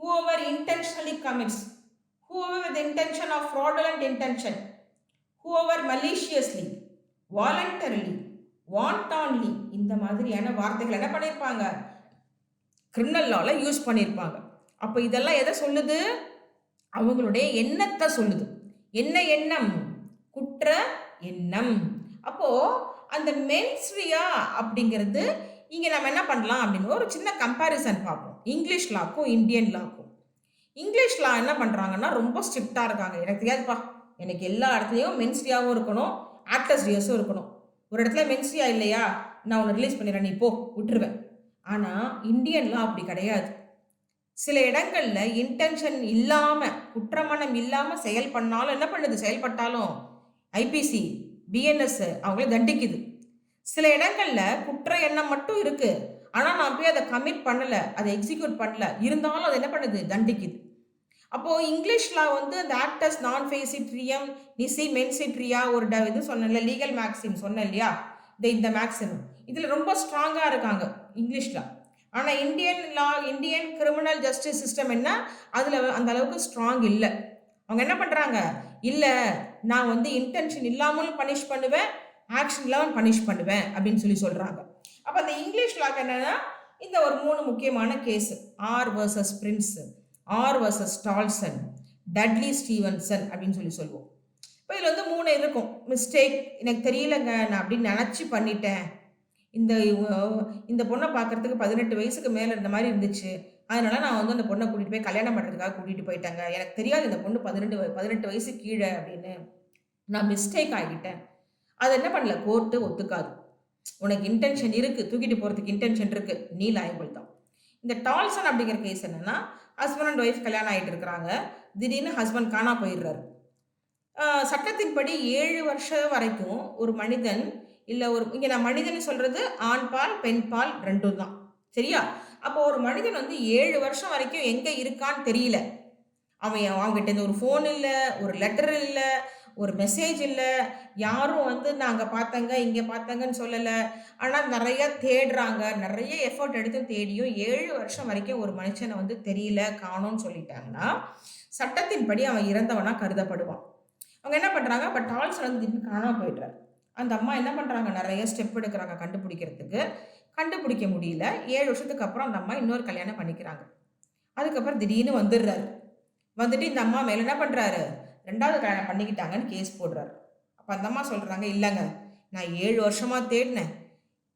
whoever intentionally commits, whoever with the intention of fraudulent intention, whoever maliciously, voluntarily, wantonly, இந்த மாதிரியான வார்த்தைகள் என்ன பண்ணியிருப்பாங்க, கிரிமினல் லால யூஸ் பண்ணியிருப்பாங்க. அப்போ இதெல்லாம் எதை சொல்லுது, அவங்களுடைய எண்ணத்தை சொல்லுது. என்ன எண்ணம், குற்ற எண்ணம். அப்போ அந்த மென்ஸ்ரியா அப்படிங்கிறது இங்கே நம்ம என்ன பண்ணலாம் அப்படின்னு ஒரு சின்ன கம்பேரிசன் பார்ப்போம், இங்கிலீஷ் லாக்கும் இந்தியன் லாக்கும். இங்கிலீஷ் லா என்ன பண்ணுறாங்கன்னா ரொம்ப ஸ்ட்ரிக்டாக இருக்காங்க. எனக்கு தெரியாதுப்பா, எனக்கு எல்லா இடத்துலையும் மென்ஸ்ரியாவும் இருக்கணும், ஆக்டர்ஸ் ரியாஸும் இருக்கணும். ஒரு இடத்துல மென்ஸ்ரியா இல்லையா, நான் உன்னை ரிலீஸ் பண்ணிடுறேன், நீ போ, விட்டுருவேன். ஆனால் இந்தியன் லா அப்படி கிடையாது. சில இடங்களில் இன்டென்ஷன் இல்லாமல், குற்றமனம் இல்லாமல் செயல் பண்ணாலும் என்ன பண்ணுது, செயல்பட்டாலும் ஐபிசி பிஎன்எஸ் அவங்கள தண்டிக்குது. சில இடங்களில் குற்ற எண்ணம் மட்டும் இருக்கு, ஆனால் நான் போய் அதை கமிட் பண்ணலை, அதை எக்ஸிக்யூட் பண்ணல, இருந்தாலும் அதை என்ன பண்ணுது, தண்டிக்குது. அப்போது இங்கிலீஷில் வந்து அந்த ஆக்டர்ஸ் நான் ஃபேசிட்ரியம் நிசி மென்சிட்ரியா ஒரு இது சொன்னேன்ல, லீகல் மேக்ஸிம் சொன்னேன் இல்லையா, இந்த மேக்ஸிமம் இதில் ரொம்ப ஸ்ட்ராங்காக இருக்காங்க இங்கிலீஷில். ஆனால் இந்தியன் லா, இந்தியன் கிரிமினல் ஜஸ்டிஸ் சிஸ்டம் என்ன, அதில் அந்த அளவுக்கு ஸ்ட்ராங் இல்லை. அவங்க என்ன பண்ணுறாங்க, இல்லை நான் வந்து இன்டென்ஷன் இல்லாமலும் பனிஷ் பண்ணுவேன், ஆக்ஷன் இல்லாமல் பனிஷ் பண்ணுவேன் அப்படின்னு சொல்கிறாங்க. அப்போ அந்த இங்கிலீஷ் லாக்கு என்னன்னா இந்த ஒரு 3 முக்கியமான case, R versus Prince, R versus Tolson, Dudley Stevenson அப்படின்னு சொல்லுவோம். இப்போ இதில் வந்து 3 இருக்கும். மிஸ்டேக், எனக்கு தெரியலங்க, நான் அப்படின்னு நினச்சி பண்ணிட்டேன், இந்த பொண்ணை பார்க்குறதுக்கு 18 வயசுக்கு மேலே இருந்த மாதிரி இருந்துச்சு, அதனால நான் வந்து அந்த பொண்ணை கூட்டிகிட்டு போய் கல்யாணம் பண்ணுறதுக்காக கூட்டிகிட்டு போயிட்டாங்க, எனக்கு தெரியாது இந்த பொண்ணு 18 வயசு கீழே அப்படின்னு, நான் மிஸ்டேக் ஆகிட்டேன். அதை என்ன பண்ணல, கோர்ட்டு ஒத்துக்காது. உனக்கு இன்டென்ஷன் இருக்குது, தூக்கிட்டு போகிறதுக்கு இன்டென்ஷன் இருக்குது, நீ லையபிள் தான். இந்த டால்சன் அப்படிங்கிற கேஸ் என்னென்னா, ஹஸ்பண்ட் அண்ட் ஒய்ஃப் கல்யாணம் ஆகிட்டு இருக்கிறாங்க, திடீர்னு ஹஸ்பண்ட் காணா போயிடுறாரு. சட்டத்தின்படி 7 வருஷம் வரைக்கும் ஒரு மனிதன் இல்லை இங்கே நான் மனிதன் சொல்கிறது ஆண் பால் பெண் பால் ரெண்டும் தான், சரியா? அப்போ ஒரு மனிதன் வந்து 7 வருஷம் வரைக்கும் எங்கே இருக்கான்னு தெரியல. அவங்ககிட்ட ஒரு ஃபோன் இல்லை, ஒரு லெட்டர் இல்லை, ஒரு மெசேஜ் இல்லை, யாரும் வந்து நாங்கள் பார்த்தங்க இங்கே பார்த்தங்கன்னு சொல்லலை. ஆனால் நிறைய தேடுறாங்க, நிறைய எஃபர்ட் எடுத்து தேடியும் 7 வருஷம் வரைக்கும் ஒரு மனுஷனை வந்து தெரியல, காணோன்னு சொல்லிட்டாங்கன்னா சட்டத்தின்படி அவன் இறந்தவனாக கருதப்படுவான். அவங்க என்ன பண்ணுறாங்க, இப்போ டால்சன் வந்து திடீர்னு காணாமல் போய்ட்றாரு. அந்த அம்மா என்ன பண்ணுறாங்க, நிறைய ஸ்டெப் எடுக்கிறாங்க கண்டுபிடிக்கிறதுக்கு, கண்டுபிடிக்க முடியல. 7 வருஷத்துக்கு அப்புறம் அந்த அம்மா இன்னொரு கல்யாணம் பண்ணிக்கிறாங்க. அதுக்கப்புறம் திடீர்னு வந்துடுறாரு. வந்துட்டு இந்த அம்மா மேலே என்ன பண்ணுறாரு, 2வது கல்யாணம் பண்ணிக்கிட்டாங்கன்னு கேஸ் போடுறாரு. அப்போ அந்த அம்மா சொல்கிறாங்க, இல்லைங்க நான் 7 வருஷமாக தேடினேன்,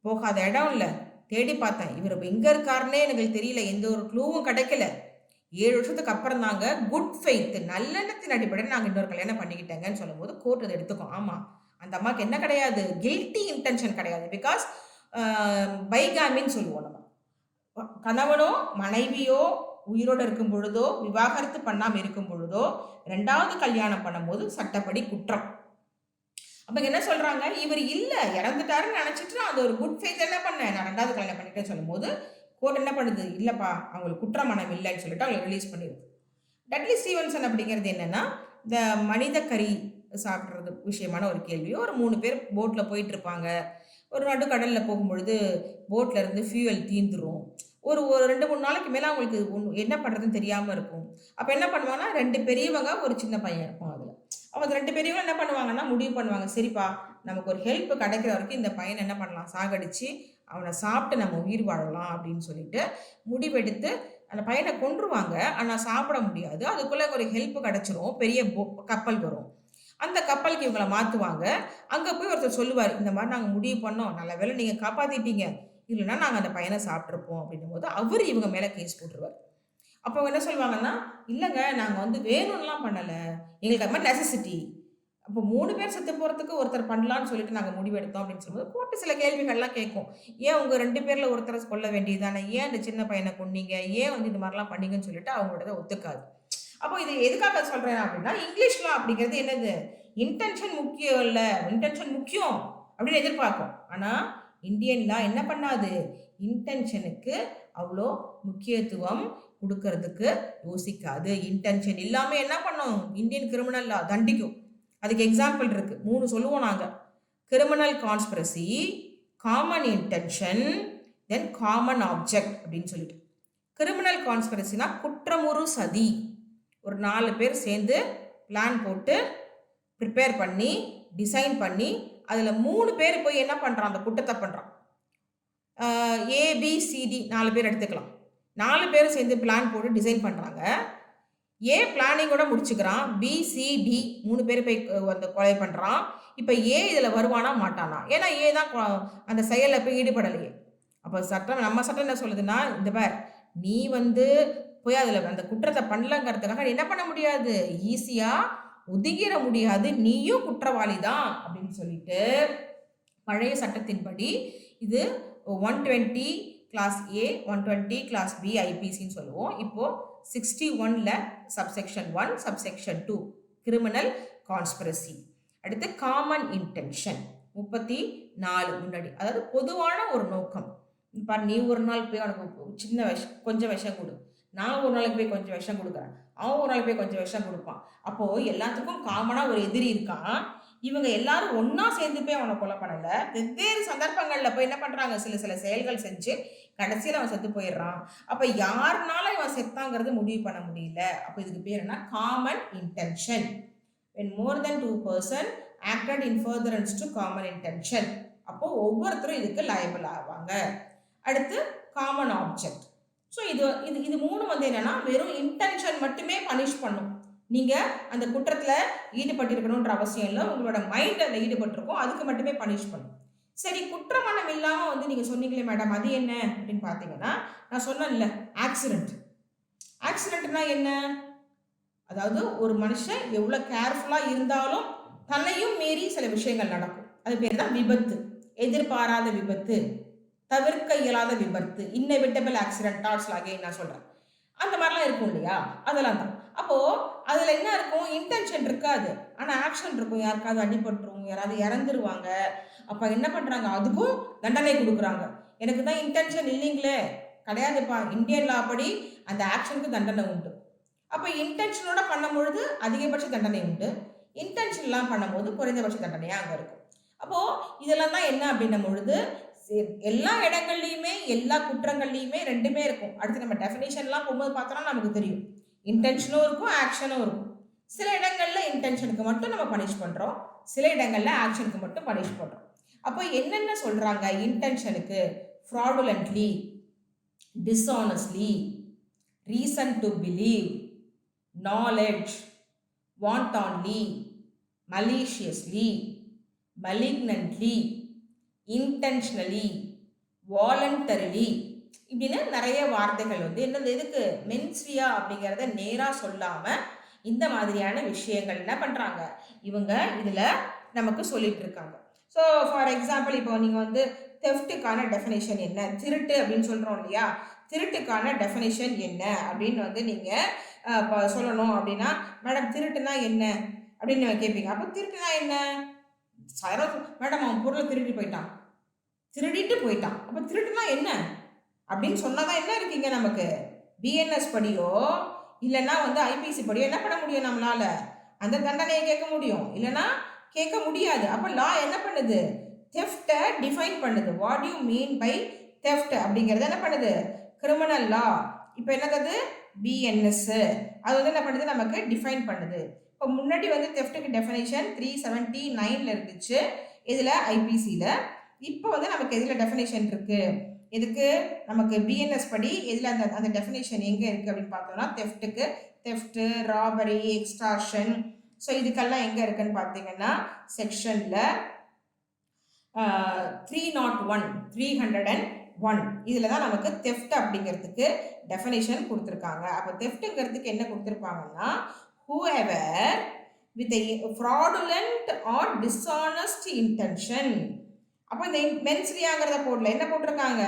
போகாத இடம் இல்லை, தேடி பார்த்தேன், இவர் எங்கே இருக்காருன்னே எனக்கு தெரியல, எந்த ஒரு க்ளூவும் கிடைக்கல, 7 வருஷத்துக்கு அப்புறம் தாங்க குட் ஃபெய்த் நல்லெண்ணத்தின் அடிப்படையில் நாங்கள் இன்னொரு கல்யாணம் பண்ணிக்கிட்டேங்கன்னு சொல்லும்போது கோர்ட் அதை எடுத்துக்கும். ஆமாம், அந்த அம்மாவுக்கு என்ன கிடையாது, கில்ட்டி இன்டென்ஷன் கிடையாது. பிகாஸ் பைகாமின்னு சொல்லுவோம் நம்ம. கணவனோ மனைவியோ உயிரோடு இருக்கும் பொழுதோ விவாகரத்து பண்ணாமல் இருக்கும் பொழுதோ 2வது கல்யாணம் பண்ணும்போது சட்டப்படி குற்றம். அப்போ என்ன சொல்கிறாங்க, இவர் இல்லை இறந்துட்டாருன்னு நினச்சிட்டு அது ஒரு குட் ஃபெய்த் என்ன பண்ணேன், நான் 2வது கல்யாணம் பண்ணிட்டேன்னு சொல்லும்போது கோர்ட் என்ன பண்ணுது, இல்லைப்பா அவங்களுக்கு குற்றமனம் இல்லைன்னு சொல்லிட்டு அவங்களை ரிலீஸ் பண்ணிடுது. டட்லி ஸ்டீவன்சன் அப்படிங்கிறது என்னென்னா, இந்த மனித கறி சாப்பிட்றது விஷயமான ஒரு கேள்வி. ஒரு 3 பேர் போட்டில் போயிட்டு இருப்பாங்க. ஒரு நடுக்கடலில் போகும்பொழுது போட்டில் இருந்து ஃபியூவல் தீந்துரும். ஒரு 2-3 நாளைக்கு மேலே அவங்களுக்கு என்ன பண்ணுறதுன்னு தெரியாமல் இருக்கும். அப்போ என்ன பண்ணுவாங்கன்னா, 2 பெரியவங்க ஒரு சின்ன பையன் இருப்பான் அதில். அப்போ அந்த 2 பெரியவங்க என்ன பண்ணுவாங்கன்னா முடிவு பண்ணுவாங்க, சரிப்பா நமக்கு ஒரு ஹெல்ப் கிடைக்கிற வரைக்கும் இந்த பையனை என்ன பண்ணலாம், சாகடிச்சு அவனை சாப்பிட்டு நம்ம உயிர் வாழலாம் அப்படின்னு சொல்லிட்டு முடிவெடுத்து அந்த பையனை கொன்றுவாங்க. ஆனால் சாப்பிட முடியாது. அதுக்குள்ளே ஒரு ஹெல்ப் கிடச்சிரும், பெரிய கப்பல் வரும். அந்த கப்பலுக்கு இவங்களை மாற்றுவாங்க. அங்கே போய் ஒருத்தர் சொல்லுவார், இந்த மாதிரி நாங்கள் முடிவு பண்ணோம், நல்ல வேளை நீங்கள் காப்பாற்றிட்டீங்க, இல்லைன்னா நாங்கள் அந்த பையனை சாப்பிட்ருப்போம் அப்படின்னும் போது அவர் இவங்க மேலே கேஸ் போட்டுருவார். அப்போ அவங்க என்ன சொல்லுவாங்கன்னா, இல்லைங்க நாங்கள் வேணும்லாம் பண்ணலை, எங்களுக்கு அது மாதிரி நெசசிட்டி. அப்போ 3 பேர் செத்து போகிறதுக்கு ஒருத்தர் பண்ணலான்னு சொல்லிட்டு நாங்கள் முடிவெடுத்தோம் அப்படின்னு சொல்லும்போது கோர்ட்டு சில கேள்விகள்லாம் கேட்கும். ஏன் உங்கள் 2 பேரில் ஒருத்தரை கொல்ல வேண்டியதானே, ஏன் அந்த சின்ன பையனை கொன்னீங்க, ஏன் இது மாதிரிலாம் பண்ணீங்கன்னு சொல்லிட்டு அவங்களோட ஒத்துக்காது. அப்போ இது எதுக்காக சொல்கிறேன் அப்படின்னா, இங்கிலீஷ் லா அப்படிங்கிறது என்னது, இன்டென்ஷன் முக்கியம் இல்லை, இன்டென்ஷன் முக்கியம் அப்படின்னு எதிர்பார்க்கும். ஆனால் இந்தியன் லா என்ன பண்ணாது, இன்டென்ஷனுக்கு அவ்வளோ முக்கியத்துவம் கொடுக்கறதுக்கு யோசிக்காது. இன்டென்ஷன் இல்லாமல் என்ன பண்ணும், இந்தியன் கிரிமினல் லா தண்டிக்கும். அதுக்கு எக்ஸாம்பிள் இருக்கு, 3 சொல்லுவோம் நாங்கள். கிரிமினல் கான்ஸ்பிரசி, காமன் இன்டென்ஷன், தென் காமன் ஆப்ஜெக்ட் அப்படின்னு சொல்லிட்டு. கிரிமினல் கான்ஸ்பிரசினா குற்றமுறு சதி. ஒரு 4 பேர் சேர்ந்து பிளான் போட்டு ப்ரிப்பேர் பண்ணி டிசைன் பண்ணி அதில் 3 பேர் போய் என்ன பண்ணுறான், அந்த குற்றத்தை பண்ணுறான். ABCD 4 பேர் எடுத்துக்கலாம். 4 பேர் சேர்ந்து பிளான் போட்டு டிசைன் பண்ணுறாங்க. ஏ பிளானிங்கோட முடிச்சுக்கிறான், BCD 3 பேர் போய் அந்த கொலை பண்ணுறான். இப்போ ஏ இதில் வருவானா மாட்டானா, ஏன்னா ஏ தான் அந்த செயலில் போய் ஈடுபடலையே. அப்போ சட்டம், நம்ம சட்டம் என்ன சொல்லுதுன்னா, இந்த பேர் நீ போய் அதில் அந்த குற்றத்தை பண்ணலங்கிறதுக்காக நீ என்ன பண்ண முடியாது, ஈஸியாக ஒதுங்கிட முடியாது, நீயும் குற்றவாளி தான் அப்படின்னு சொல்லிட்டு பழைய சட்டத்தின்படி இது 120 கிளாஸ் A, 120 கிளாஸ் B IPCன்னு சொல்லுவோம். இப்போது 61ல் சப்செக்ஷன் 1 சப்செக்ஷன் 2 கிரிமினல் கான்ஸ்பிரசி. அடுத்து காமன் இன்டென்ஷன் 34 முன்னாடி, அதாவது பொதுவான ஒரு நோக்கம். பாரு, நீ ஒரு நாள் போய் அவனுக்கு சின்ன கொஞ்சம் விஷம் கொடு, நான் ஒரு நாளைக்கு போய் கொஞ்சம் விஷம் கொடுக்குறேன், அவன் ஒரு நாளைக்கு போய் கொஞ்சம் விஷம் கொடுப்பான். அப்போது எல்லாத்துக்கும் காமனாக ஒரு எதிரி இருக்கான். இவங்க எல்லாரும் ஒன்றா சேர்ந்து போய் அவனை கொலை பண்ணலை, வெவ்வேறு சந்தர்ப்பங்களில் போய் என்ன பண்ணுறாங்க, சில செயல்கள் செஞ்சு கடைசியில் அவன் செத்து போயிடுறான். அப்போ யாருனால இவன் செத்தாங்கிறது முடிவு பண்ண முடியல. அப்போ இதுக்கு பேர் என்ன, common intention. when more than 2 person acted in furtherance to common intention. அப்போது ஒவ்வொருத்தரும் இதுக்கு லயபிள் ஆவாங்க. அடுத்து காமன் ஆப்ஜெக்ட். ஸோ இது 3 என்னன்னா வெறும் இன்டென்ஷன் மட்டுமே பனிஷ் பண்ணும். நீங்கள் அந்த குற்றத்தில் ஈடுபட்டிருக்கணுன்ற அவசியம் இல்லை, உங்களோட மைண்ட் அதில் ஈடுபட்டிருக்கும், அதுக்கு மட்டுமே பனிஷ் பண்ணும். சரி, குற்றமனம் இல்லாமல் நீங்கள் சொன்னீங்களே மேடம், அது என்ன அப்படின்னு பார்த்தீங்கன்னா, நான் சொன்னேன்ல ஆக்சிடென்ட். ஆக்சிடென்ட்னா என்ன, அதாவது ஒரு மனுஷன் எவ்வளோ கேர்ஃபுல்லாக இருந்தாலும் தன்னையும் மீறி சில விஷயங்கள் நடக்கும். அது பேர் தான் விபத்து. எதிர்பாராத விபத்து, தவிர்க்க இயலாத விபத்து, இன்னெவிட்டபிள் ஆக்சிடென்ட், டாட்ஸ் அகைன் நான் சொல்கிறேன். அந்த மாதிரிலாம் இருக்கும் இல்லையா, அதெல்லாம் தான். அப்போது அதில் என்ன இருக்கும், இன்டென்ஷன் இருக்காது, ஆனால் ஆக்ஷன் இருக்கும். யாருக்காவது அடிபட்டுரும், யாராவது இறந்துருவாங்க. அப்போ என்ன பண்ணுறாங்க, அதுக்கும் தண்டனை கொடுக்குறாங்க. எனக்கு தான் இன்டென்ஷன் இல்லைங்களே, கிடையாதுப்பா, இந்தியன் லா படி அந்த ஆக்ஷனுக்கு தண்டனை உண்டு. அப்போ இன்டென்ஷனோட பண்ணும்பொழுது அதிகபட்ச தண்டனை உண்டு, இன்டென்ஷன்லாம் பண்ணும்போது குறைந்தபட்ச தண்டனையாக அங்கே இருக்கும். அப்போது இதெல்லாம் தான் என்ன அப்படின்னும் பொழுது எல்லா இடங்கள்லையுமே எல்லா குற்றங்கள்லையுமே ரெண்டுமே இருக்கும். அடுத்து நம்ம டெஃபினேஷன்லாம் போகும்போது பார்த்தோன்னா நமக்கு தெரியும், இன்டென்ஷனும் இருக்கும், ஆக்ஷனும் இருக்கும். சில இடங்களில் இன்டென்ஷனுக்கு மட்டும் நம்ம பனிஷ் பண்ணுறோம், சில இடங்களில் ஆக்ஷனுக்கு மட்டும் பனிஷ் பண்ணுறோம். அப்போ என்னென்ன சொல்கிறாங்க, இன்டென்ஷனுக்கு fraudulently, dishonestly, reason to believe, knowledge, wantonly, maliciously, malignantly, intentionally, voluntarily, இப்படின்னு நிறைய வார்த்தைகள் வந்து என்னது எதுக்கு மென்ஸ்ரியா அப்படிங்கிறத நேராக சொல்லாமல் இந்த மாதிரியான விஷயங்கள் என்ன பண்ணுறாங்க இவங்க இதில் நமக்கு சொல்லிட்டு இருக்காங்க. ஸோ ஃபார் எக்ஸாம்பிள் இப்போ நீங்கள் வந்து தெஃப்ட்டுக்கான டெஃபினேஷன் என்ன, திருட்டு அப்படின்னு சொல்கிறோம் இல்லையா, திருட்டுக்கான டெஃபினேஷன் என்ன அப்படின்னு வந்து நீங்கள் சொல்லணும் அப்படின்னா, மேடம் திருட்டுனா என்ன அப்படின்னு கேட்பீங்க. அப்போ திருட்டுனா என்ன, மேடம் அவன் பொருளை திருடி போயிட்டான், திருடிட்டு போயிட்டான், அப்போ திருட்டுனா என்ன அப்படின்னு சொன்னாதான் என்ன இருக்கீங்க நமக்கு பிஎன்எஸ் படியோ இல்லைன்னா வந்து ஐபிசி படியோ என்ன பண்ண முடியும், நம்மளால அந்த தண்டனையை கேட்க முடியும், இல்லைன்னா கேட்க முடியாது. அப்போ லா என்ன பண்ணுது, தெஃப்டை டிஃபைன் பண்ணுது. What you mean by theft அப்படிங்கிறது என்ன பண்ணுது, கிரிமினல் லா. இப்போ என்னது பிஎன்எஸ், அது வந்து என்ன பண்ணுது நமக்கு டிஃபைன் பண்ணுது. இப்போ முன்னாடி வந்து தெஃப்ட்டுக்கு டெஃபினேஷன் 379 இருந்துச்சு இதில் ஐபிசியில். இப்போ வந்து நமக்கு எதில் டெஃபினேஷன் இருக்குது, எதுக்கு நமக்கு பிஎன்எஸ் படி எதில் அந்த அந்த டெஃபினேஷன் எங்கே இருக்குது அப்படின்னு பார்த்தோம்னா தெஃப்ட்டுக்கு, தெஃப்ட்டு, ராபரி, எக்ஸ்டார்ஷன், ஸோ இதுக்கெல்லாம் எங்கே இருக்குன்னு பார்த்தீங்கன்னா செக்ஷனில் 301 இதில் தான் நமக்கு தெஃப்ட் அப்படிங்கிறதுக்கு டெஃபினேஷன் கொடுத்துருக்காங்க. அப்போ தெஃப்ட்டுங்கிறதுக்கு என்ன கொடுத்துருப்பாங்கன்னா, whoever with a fraudulent or dishonest intention. அப்போ இந்த மென்ஸ்ரியாங்கிறத போடல, என்ன போட்டிருக்காங்க,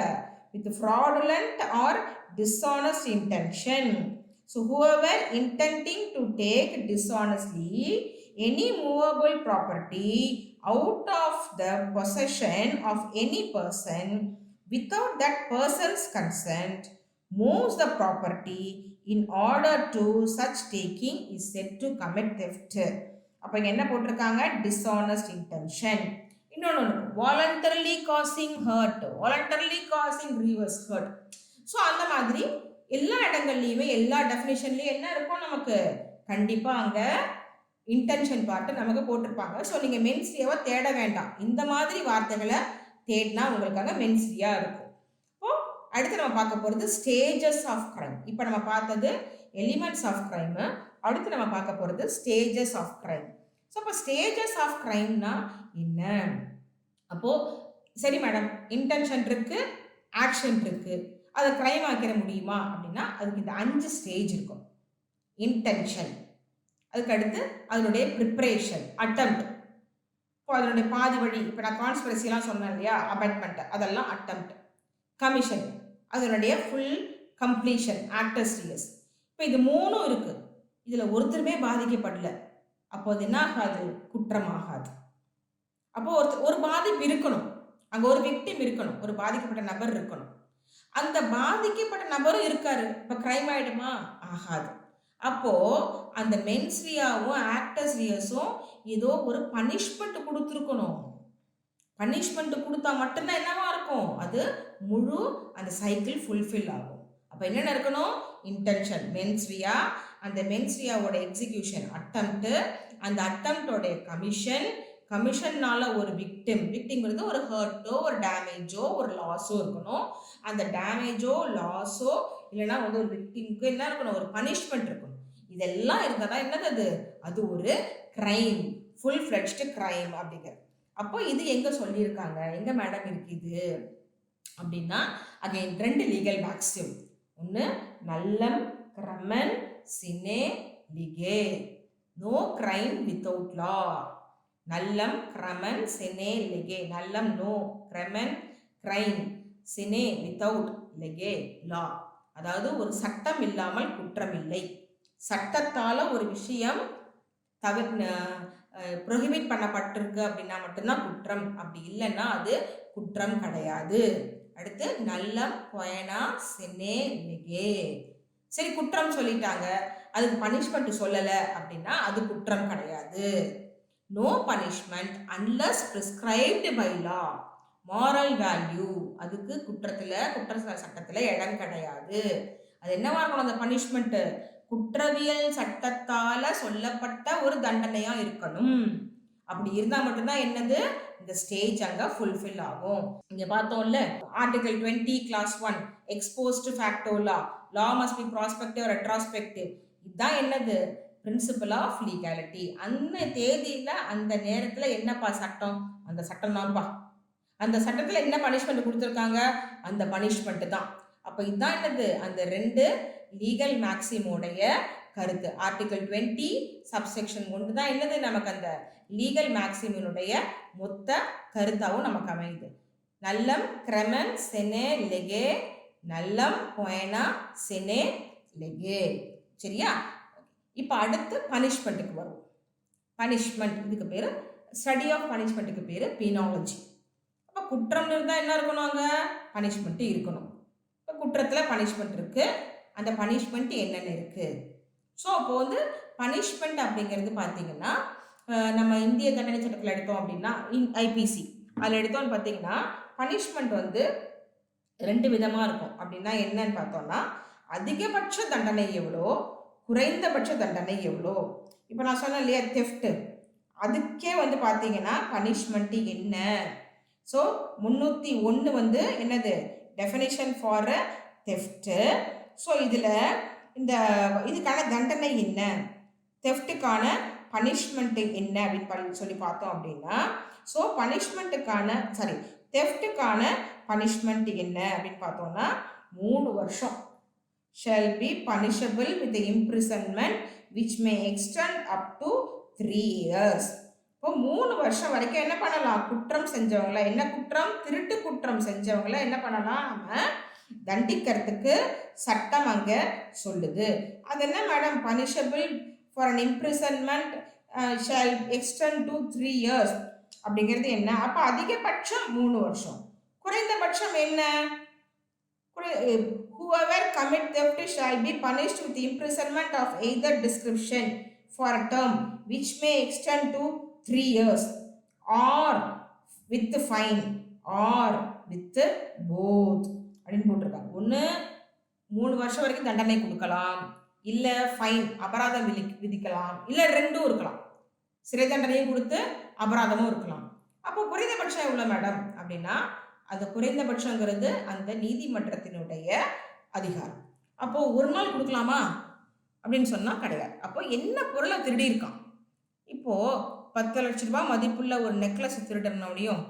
with fraudulent or dishonest intention. So whoever intending to take dishonestly any movable property out of the possession of any person without that person's consent moves the property in order to such taking is said to commit theft. அப்போ என்ன போட்டிருக்காங்க, dishonest intention. இன்னொன்று voluntarily causing hurt, voluntarily causing grievous hurt. So அந்த மாதிரி எல்லா இடங்கள்லையுமே எல்லா டெஃபினேஷன்லையும் என்ன இருக்கும் நமக்கு, கண்டிப்பாக அங்கே இன்டென்ஷன் பார்ட்டு நமக்கு போட்டிருப்பாங்க. ஸோ நீங்கள் மென்ஸ்ரியாவை தேட வேண்டாம், இந்த மாதிரி வார்த்தைகளை தேடினா உங்களுக்காக மென்ஸ்ரியா இருக்கும். இப்போ அடுத்து நம்ம பார்க்க போகிறது ஸ்டேஜஸ் ஆஃப் கிரைம். இப்போ நம்ம பார்த்தது எலிமெண்ட்ஸ் ஆஃப் கிரைமு, அடுத்து நம்ம பார்க்க போகிறது ஸ்டேஜஸ் ஆஃப் கிரைம். ஸோ இப்போ ஸ்டேஜஸ் ஆஃப் கிரைம்னா என்ன, அப்போது சரி மேடம் இன்டென்ஷன் இருக்குது, ஆக்ஷன் இருக்குது, அதை கிரைம் ஆக்கிட முடியுமா அப்படின்னா அதுக்கு இந்த 5 ஸ்டேஜ் இருக்கும். இன்டென்ஷன், அதுக்கு அடுத்து அதனுடைய ப்ரிப்ரேஷன், அட்டெம்ப்ட், இப்போ அதனுடைய பாதி வழி, இப்போ நான் கான்ஸ்பிரசிலாம் சொன்னேன் இல்லையா, அபட்மெண்ட், அதெல்லாம் அட்டெம்ப்ட். கமிஷன், அதனுடைய ஃபுல் கம்ப்ளீஷன், ஆக்டர்ஸ் ரியஸ். இப்போ இது 3 இருக்குது, இதில் ஒருத்தருமே பாதிக்கப்படல, அப்போ அது என்ன ஆகாது, குற்றமாகாது. அப்போ ஒரு பாதிப்பு இருக்கணும், அங்கே ஒரு விக்டிம் இருக்கணும், ஒரு பாதிக்கப்பட்ட நபர் இருக்கணும், அந்த பாதிக்கப்பட்ட நபரும் இருக்காரு, இப்போ கிரைம் ஆகிடுமா, ஆகாது. அப்போது அந்த மென்ஸ்ரியாவும் ஆக்டர்ஸ் ரியஸும் ஏதோ ஒரு பனிஷ்மெண்ட் கொடுத்துருக்கணும். பனிஷ்மெண்ட் கொடுத்தா மட்டும்தான் என்னவா இருக்கும், அது முழு அந்த சைக்கிள் ஃபுல்ஃபில் ஆகும். அப்போ என்னென்ன இருக்கணும், இன்டென்ஷன், மென்ஸ்ரியா, அந்த மென்ஸ்ரியாவோட எக்ஸிக்யூஷன், அட்டெம்ப்ட்டு, அந்த அட்டெம்ப்டோடைய கமிஷன், கமிஷன்னால ஒரு விக்டிம்ங்கிறது ஒரு ஹர்ட்டோ ஒரு டேமேஜோ ஒரு லாஸோ இருக்கணும். அந்த டேமேஜோ லாஸோ இல்லைன்னா வந்து ஒரு விக்டிமுக்கு என்ன இருக்கணும், ஒரு பனிஷ்மெண்ட் இருக்கணும். இதெல்லாம் இருந்தால் தான் என்னது அது ஒரு கிரைம், ஃபுல் ஃப்ளெட்ஜ்டு கிரைம் அப்படிங்கிறது. அப்போ இது எங்கே சொல்லியிருக்காங்க, எங்கே மேடம் இருக்குது அப்படின்னா அகைன் 2 லீகல் மேக்ஸிம். ஒன்று நல்லம் கிரமன் சினே லிகே, நோ கிரைம் வித்தவுட் லா. நல்லம் கிரமன் சினே லிகே, நல்லம் நோ, கிரமன் கிரைம், சினே வித்தவுட் லிகே லா. அதாவது ஒரு சட்டம் இல்லாமல் குற்றம் இல்லை. சட்டத்தால் ஒரு விஷயம் ப்ரொஹிபிட் பண்ணப்பட்டிருக்கு அப்படின்னா மட்டும்தான் குற்றம், அப்படி இல்லைன்னா அது குற்றம் கிடையாது. அடுத்து நல்லம் பொயனா சினே லிகே. சரி குற்றம் சொல்லிட்டாங்க, அதுக்கு பனிஷ்மெண்ட் சொல்லலை அப்படின்னா அது குற்றம் கிடையாது. No punishment unless prescribed by law, moral value, அதுக்கு குற்ற சட்டத்தில் இடம் கிடையாது. அது என்னவா இருக்கணும், அந்த பனிஷ்மெண்ட் குற்றவியல் சட்டத்தால் சொல்லப்பட்ட ஒரு தண்டனையாக இருக்கணும். அப்படி இருந்தால் மட்டும்தான் என்னது இந்த ஸ்டேஜ் அங்கே ஃபுல்ஃபில் ஆகும். இங்கே பார்த்தோம்ல article 20 clause 1 ex post facto law, law must be prospective retrospective. இதுதான் என்னது பிரின்சிபல் ஆஃப் லீகாலிட்டி. அந்த தேதியில் அந்த நேரத்தில் என்னப்பா சட்டம், அந்த சட்டம் தான்ப்பா. அந்த சட்டத்தில் என்ன பனிஷ்மெண்ட் கொடுத்துருக்காங்க, அந்த பனிஷ்மெண்ட் தான். அப்போ இதுதான் என்னது அந்த ரெண்டு லீகல் மேக்சிமோடைய கருத்து. ஆர்டிகல் 20 சப்செக்ஷன் 1 தான் என்னது நமக்கு அந்த லீகல் மேக்சிமினுடைய மொத்த கருத்தாகவும் நமக்கு அமையுது. நல்லம் கிரெமன் செனே லெகே, நல்லம் பொயனா செனே லெகே. சரியா? இப்போ அடுத்து பனிஷ்மெண்ட்டுக்கு வரும். பனிஷ்மெண்ட், இதுக்கு பேர் ஸ்டடி ஆஃப் பனிஷ்மெண்ட்டுக்கு பேர் பீனாலஜி. அப்போ குற்றம் இருந்தால் என்ன இருக்கணும், அங்கே பனிஷ்மெண்ட்டு இருக்கணும். இப்போ குற்றத்தில் பனிஷ்மெண்ட் இருக்குது, அந்த பனிஷ்மெண்ட் என்னென்ன இருக்குது. ஸோ அப்போ வந்து பனிஷ்மெண்ட் அப்படிங்கிறது பார்த்தீங்கன்னா நம்ம இந்திய தண்டனை சட்டத்தில் எடுத்தோம் அப்படின்னா ஐபிசி அதில் எடுத்தோம்னு பார்த்தீங்கன்னா பனிஷ்மெண்ட் வந்து 2 விதமாக இருக்கும். அப்படின்னா என்னன்னு பார்த்தோம்னா அதிகபட்ச தண்டனை எவ்வளோ, குறைந்தபட்ச தண்டனை எவ்வளோ. இப்போ நான் சொன்னேன் இல்லையா தெஃப்ட், அதுக்கே வந்து பார்த்தீங்கன்னா பனிஷ்மெண்ட்டு என்ன. ஸோ 301 வந்து என்னது டெஃபினிஷன் ஃபார் தெஃப்ட்டு. ஸோ இதில் இதுக்கான தண்டனை என்ன, தெஃப்ட்டுக்கான பனிஷ்மெண்ட்டு என்ன அப்படின்னு சொல்லி பார்த்தோம் அப்படின்னா, ஸோ தெஃப்ட்டுக்கான பனிஷ்மெண்ட் என்ன அப்படின்னு பார்த்தோம்னா 3 வருஷம். shall be punishable with the imprisonment which may extend up to 3 years. இப்போ 3 வருஷம் வரைக்கும் என்ன பண்ணலாம், குற்றம் செஞ்சவங்கள, என்ன குற்றம், திருட்டு குற்றம் செஞ்சவங்கள என்ன பண்ணலாம், நம்ம தண்டிக்கிறதுக்கு சட்டம் அங்கே சொல்லுது. அது என்ன madam, punishable for an imprisonment shall extend to 3 years அப்படிங்கிறது என்ன. அப்போ அதிகபட்சம் 3 வருஷம், குறைந்தபட்சம் என்ன, whoever commit theft shall be punished with imprisonment of either description for a term which may extend to 3 years or with fine or with both அப்படின்னு போட்டிருக்காங்க. ஒன்று 3 வருஷம் வரைக்கும் தண்டனை கொடுக்கலாம், இல்லை ஃபைன் அபராதம் விதிக்கலாம், இல்லை 2ம் இருக்கலாம், சிறை தண்டனையும் கொடுத்து அபராதமும் இருக்கலாம். அப்போ குறைந்தபட்சம் எவ்வளோ மேடம் அப்படின்னா அந்த குறைந்தபட்சங்கிறது அந்த நீதிமன்றத்தினுடைய அதிகாரம். அப்போது 1 நாள் கொடுக்கலாமா அப்படின்னு சொன்னால் கிடையாது. அப்போ என்ன பொருளை திருடி இருக்கான், இப்போது 10 லட்ச ரூபாய் மதிப்புள்ள ஒரு நெக்லஸ் திருடினவனையும்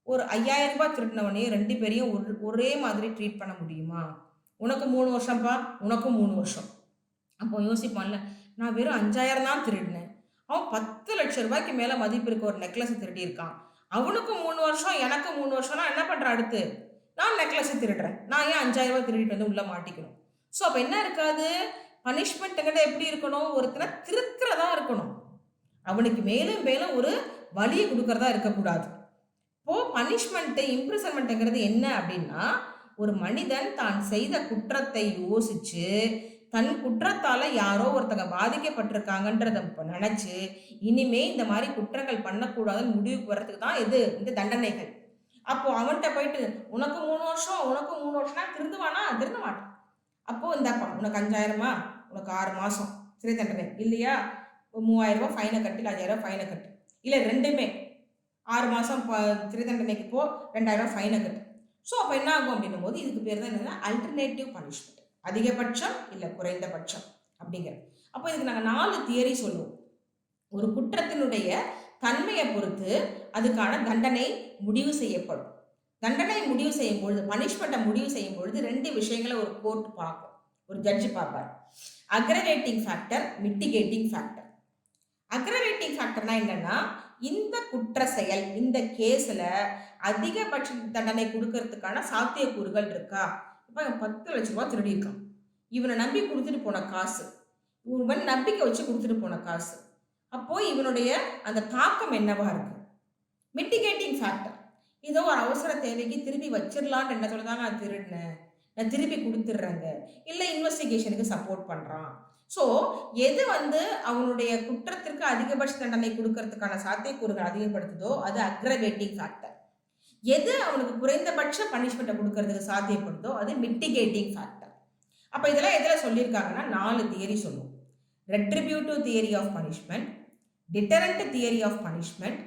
ஒரு 5000 ரூபாய் திருடினவனையும் 2 பேரையும் ஒரே மாதிரி ட்ரீட் பண்ண முடியுமா? உனக்கு 3 வருஷம்ப்பா, உனக்கும் 3 வருஷம். அப்போ யோசிப்பான்ல, நான் வெறும் 5000 தான் திருடினேன், அவன் 10 லட்ச ரூபாய்க்கு மேலே மதிப்பு இருக்க ஒரு நெக்லஸை திருடி இருக்கான், அவனுக்கும் 3 வருஷம் எனக்கும் 3 வருஷம்னா என்ன பண்ணுறேன், அடுத்து நான் நெக்லஸை திருடுறேன், நான் ஏன் 5000 ரூபாய் திருடிட்டு வந்து உள்ளே மாட்டிக்கணும். ஸோ அப்போ என்ன இருக்காது, பனிஷ்மெண்ட்டுங்கிட்ட எப்படி இருக்கணும், ஒருத்தனை திருத்துறதா இருக்கணும், அவனுக்கு மேலும் மேலும் ஒரு வலியை கொடுக்கறதா இருக்கக்கூடாது. இப்போது பனிஷ்மெண்ட்டு இம்ப்ரிசன்மெண்ட்டுங்கிறது என்ன அப்படின்னா, ஒரு மனிதன் தான் செய்த குற்றத்தை யோசித்து தன் குற்றத்தால் யாரோ ஒருத்தங்க பாதிக்கப்பட்டிருக்காங்கன்றதை நினச்சி இனிமே இந்த மாதிரி குற்றங்கள் பண்ணக்கூடாதுன்னு முடிவுக்கு வர்றதுக்கு தான் இந்த தண்டனைகள். அப்போது அவன்கிட்ட போயிட்டு உனக்கு 3 வருஷம் உனக்கு 3 வருஷம்னா திருந்துவானா, திருந்த மாட்டான். அப்போது இந்தாப்பா உனக்கு 5000, உனக்கு 6 மாதம் சிறை தண்டனை, இல்லையா 3000 ரூபாய் ஃபைனை கட்டு, இல்லை 5000 ஃபைனை கட்டு, இல்லை 2மே 6 மாதம் சிறை தண்டனைக்கு போ, 2000 ரூபாய் ஃபைனை கட்டு. ஸோ அப்போ என்ன ஆகும் அப்படின்னும் போது இதுக்கு பேர் தான் என்னென்னா அல்டர்னேட்டிவ் பனிஷ்மெண்ட், அதிகபட்சம் இல்லை குறைந்தபட்சம் அப்படிங்கிறது. அப்போ இதுக்கு நாங்கள் 4 தியரி சொல்லுவோம். ஒரு குற்றத்தினுடைய தன்மையை பொறுத்து அதுக்கான தண்டனை முடிவு செய்யப்படும். தண்டனை முடிவு செய்யும் பொழுது, பனிஷ்மெண்ட்டை முடிவு செய்யும் பொழுது 2 விஷயங்களை ஒரு கோர்ட் பார்க்கும், ஒரு ஜட்ஜு பார்ப்பார். Aggravating factor, mitigating factor. Aggravating ஃபேக்டர்னா என்னன்னா, இந்த குற்ற செயல் இந்த கேஸில் அதிகபட்ச தண்டனை கொடுக்கறதுக்கான சாத்தியக்கூறுகள் இருக்கா. இப்போ 10 லட்ச ரூபா திருடி இருக்கான், இவனை நம்பி கொடுத்துட்டு போன காசு, இவன் நம்பிக்கை வச்சு கொடுத்துட்டு போன காசு, அப்போது இவனுடைய அந்த தாக்கம் என்னவா இருக்கு. மிட்டிகேட்டிங் ஃபேக்டர், ஏதோ ஒரு அவசர தேவைக்கு திருப்பி வச்சிடலான்னு என்ன சொல்லதான், நான் திருடினேன், நான் திருப்பி கொடுத்துட்றேங்க, இல்லை இன்வெஸ்டிகேஷனுக்கு சப்போர்ட் பண்ணுறான். ஸோ எது அவனுடைய குற்றத்திற்கு அதிகபட்ச தண்டனை கொடுக்கறதுக்கான சாத்தியக்கூறுகள் அதிகப்படுத்துதோ அது அக்ரவேட்டிங் ஃபேக்டர். எது அவனுக்கு குறைந்தபட்ச பனிஷ்மெண்ட்டை கொடுக்கறதுக்கு சாத்தியப்படுதோ அது மிட்டிகேட்டிங் ஃபேக்டர். அப்போ இதெல்லாம் எதில் சொல்லியிருக்காங்கன்னா 4 தியரி சொல்லுவோம். Retributive theory of punishment, deterrent theory of punishment,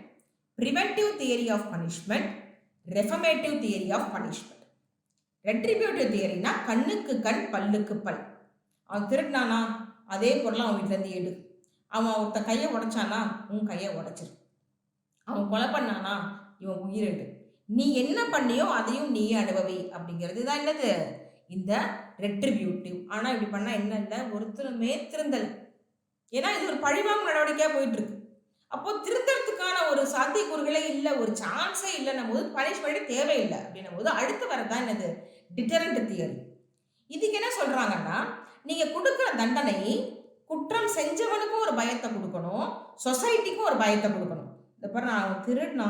preventive theory of punishment, reformative theory of punishment. Retributive தியரினா கண்ணுக்கு கண் பல்லுக்கு பல். அவன் திருடினானா அதே பொருளை அவன் வீட்டிலேருந்து எடு, அவன் ஒருத்த கையை உடைச்சானா உன் கையை உடைச்சிரு, அவன் கொலை பண்ணானா இவன் உயிரெடு, நீ என்ன பண்ணியோ அதையும் நீயே அனுபவி அப்படிங்கிறது தான் என்னது இந்த ரெட்ரிபியூட்டிவ். ஆனா இப்படி பண்ணா என்ன இல்லை, ஒருத்தருமே திருந்தல். ஏன்னா இது ஒரு பழிவாங்கும் நடவடிக்கையா போயிட்டு இருக்கு. அப்போ திருத்தறதுக்கான ஒரு சாத்தியக்கூறுகளே இல்லை, ஒரு சான்ஸே இல்லைன்னும் போது பனிஷ்மெண்ட் தேவையில்லை அப்படின்னும் போது அடுத்து வரதான் என்னது, டிட்டரண்ட் தியரி. இதுக்கு என்ன சொல்றாங்கன்னா, நீங்க கொடுக்குற தண்டனை குற்றம் செஞ்சவனுக்கும் ஒரு பயத்தை கொடுக்கணும், சொசைட்டிக்கும் ஒரு பயத்தை கொடுக்கணும். இந்த பாரு, நான் அவன் திருடினா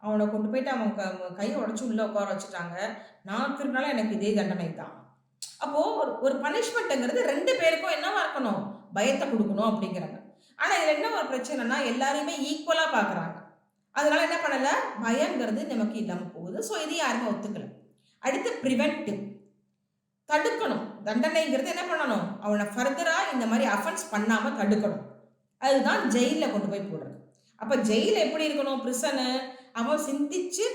அவனை கொண்டு போயிட்டு அவன் கையை உடச்சி உள்ள உட்கார வச்சுட்டாங்க, நான் திருடினாலும் எனக்கு இதே தண்டனை தான். அப்போ ஒரு பனிஷ்மெண்ட்டுங்கிறது 2 பேருக்கும் என்னவா இருக்கணும், பயத்தை கொடுக்கணும் அப்படிங்கிறாங்க. ஆனா இதுல என்ன ஒரு பிரச்சனைனா, எல்லாரையுமே ஈக்குவலா பாக்குறாங்க. அதனால என்ன பண்ணல, பயங்கிறது நமக்கு இல்லாம போகுது. ஸோ இது யாருமே ஒத்துக்கல. அடுத்து ப்ரிவென்டிவ், தடுக்கணும். தண்டனைங்கிறது என்ன பண்ணணும், அவனை ஃபர்தரா இந்த மாதிரி அஃபென்ஸ் பண்ணாம தடுக்கணும். அதுதான் ஜெயில கொண்டு போய் போடுறது. அப்ப ஜெயில எப்படி இருக்கணும், பிரிசனு, அவன் சிந்திச்சு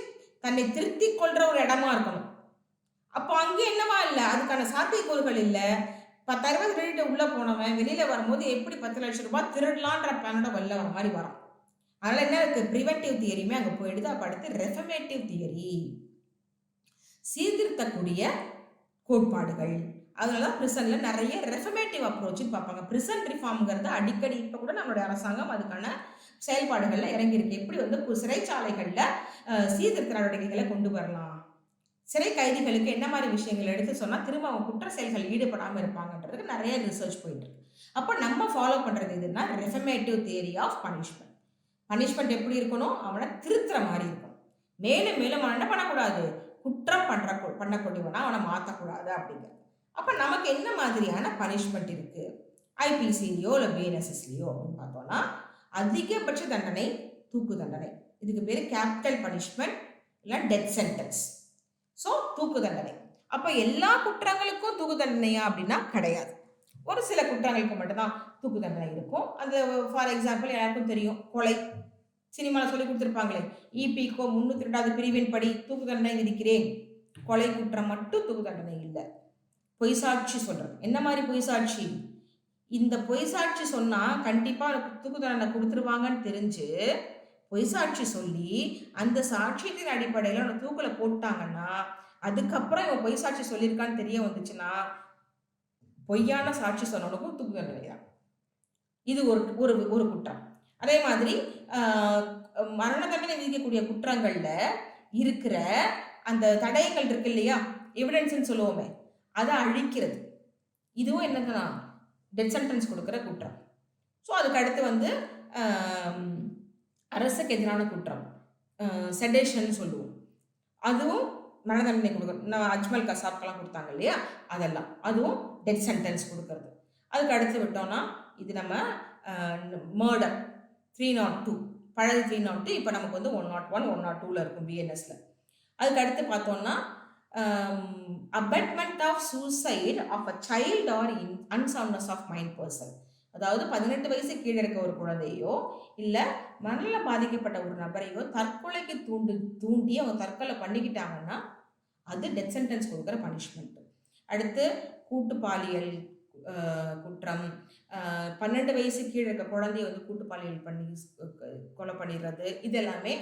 தன்னை திருத்தி கொள்ற ஒரு இடமா இருக்கணும். அப்போ அங்கே என்னவா இல்லை, அதுக்கான சாத்தியக்கூறுகள் இல்லை. 10,000 ரூபாய் திருடிட்டு உள்ள போனவன் வெளியில வரும்போது எப்படி 10 லட்சம் ரூபாய் திருடலான்ற பிளானோட வெளில வர மாதிரி வரும். அதனால என்ன இருக்கு, ப்ரிவென்டிவ் தியரியுமே அங்க போயிடுது. அப்ப அடுத்து ரெஃபர்மேட்டிவ் தியரி, சீர்திருத்தக்கூடிய கோட்பாடுகள். அதனாலதான் பிரிசன்ல நிறைய ரெஃபர்மேட்டிவ் அப்ரோச் பார்ப்பாங்க. பிரிசன் ரிஃபார்ம்ங்கிறது அடிக்கடி இப்ப கூட நம்மளுடைய அரசாங்கம் அதுக்கான செயல்பாடுகள்ல இறங்கியிருக்கு. எப்படி வந்து சிறைச்சாலைகள்ல சீர்திருத்த நடவடிக்கைகளை கொண்டு வரலாம், சிறை கைதிகளுக்கு என்ன மாதிரி விஷயங்கள் எடுத்து சொன்னா திரும்ப அவங்க குற்ற செயல்கள் ஈடுபடாம இருப்பாங்கன்றதுக்கு நிறைய ரிசர்ச் போயிட்டு இருக்கு. அப்போ நம்ம ஃபாலோ பண்றது எதுன்னா ரெஃபர்மேட்டிவ் தியரி ஆஃப் பனிஷ்மெண்ட். பனிஷ்மெண்ட் எப்படி இருக்கணும், அவனை திருத்துற மாதிரி இருக்கும். மேலும் மேலும் அவன் என்ன பண்ணக்கூடாது, குற்றம் பண்ணக்கூடியவனா அவனை மாற்றக்கூடாது அப்படிங்கிறது. அப்போ நமக்கு என்ன மாதிரியான பனிஷ்மெண்ட் இருக்கு, ஐபிசிலையோ இல்லை பிஎன்எஸ்எஸ்லையோ அப்படின்னு பார்த்தோம்னா, அதிகபட்ச தண்டனை தூக்கு தண்டனை. இதுக்கு பேர் கேபிட்டல் பனிஷ்மெண்ட் இல்லை டெத் சென்டென்ஸ். ஸோ தூக்கு தண்டனை. அப்போ எல்லா குற்றங்களுக்கும் தூக்கு தண்டனையா அப்படின்னா கிடையாது. ஒரு சில குற்றங்களுக்கு மட்டும்தான் தூக்கு தண்டனை இருக்கும். அது ஃபார் எக்ஸாம்பிள் எல்லாருக்கும் தெரியும், கொலை. சினிமாவில் சொல்லி கொடுத்துருப்பாங்களே, இபிகோ 302 பிரிவின் படி தூக்கு தண்டனை விதிக்கிறேன். கொலை குற்றம் மட்டும் தூக்கு தண்டனை இல்லை. பொய் சாட்சி சொல்றது, என்ன மாதிரி பொய் சாட்சி, இந்த பொய் சாட்சி சொன்னா கண்டிப்பா தூக்கு தண்டனை கொடுத்துருவாங்கன்னு தெரிஞ்சு பொய் சாட்சி சொல்லி அந்த சாட்சியத்தின் அடிப்படையில் அவனை தூக்கில் போட்டாங்கன்னா, அதுக்கப்புறம் இவன் பொய் சாட்சி சொல்லியிருக்கான்னு தெரிய வந்துச்சுன்னா பொய்யான சாட்சி சொன்னவனுக்கும் தூக்கு தண்டனை தான். இது ஒரு ஒரு ஒரு குற்றம். அதே மாதிரி மரண தண்டனை விதிக்கக்கூடிய குற்றங்கள்ல இருக்கிற அந்த தடயங்கள் இருக்கு இல்லையா, எவிடன்ஸ்ன்னு சொல்லுவோமே, அதை அழிக்கிறது. இதுவும் என்னதுன்னா டெத் சென்டென்ஸ் கொடுக்குற குற்றம். ஸோ அதுக்கு அடுத்து வந்து அரசுக்கு எதிரான குற்றம், செடேஷன் சொல்லுவோம், அதுவும் மரண தண்டனை கொடுக்குறது. அஜ்மல் கசாப்கெல்லாம் கொடுத்தாங்க இல்லையா, அதெல்லாம் அதுவும் டெத் சென்டென்ஸ் கொடுக்கறது. அதுக்கு அடுத்து விட்டோம்னா இது நம்ம மர்டர் 302, பழைய 302, இப்போ நமக்கு வந்து 101, 102ல் இருக்கும் பிஎன்எஸ்ல. அதுக்கு அடுத்து பார்த்தோம்னா abetment of suicide of a child or unsoundness of mind person. அதாவது 18 வயசு கீழே இருக்க ஒரு குழந்தையோ இல்லை மனநல பாதிக்கப்பட்ட ஒரு நபரையோ தற்கொலைக்கு தூண்டி அவங்க தற்கொலை பண்ணிக்கிட்டாங்கன்னா அது டெத் சென்டென்ஸ் கொடுக்குற பனிஷ்மெண்ட். அடுத்து கூட்டு பாலியல் குற்றம், 12 வயசு கீழே இருக்க குழந்தைய வந்து கூட்டு பாலியல் பண்ணி கொலை பண்ணிடுறது, இது எல்லாமே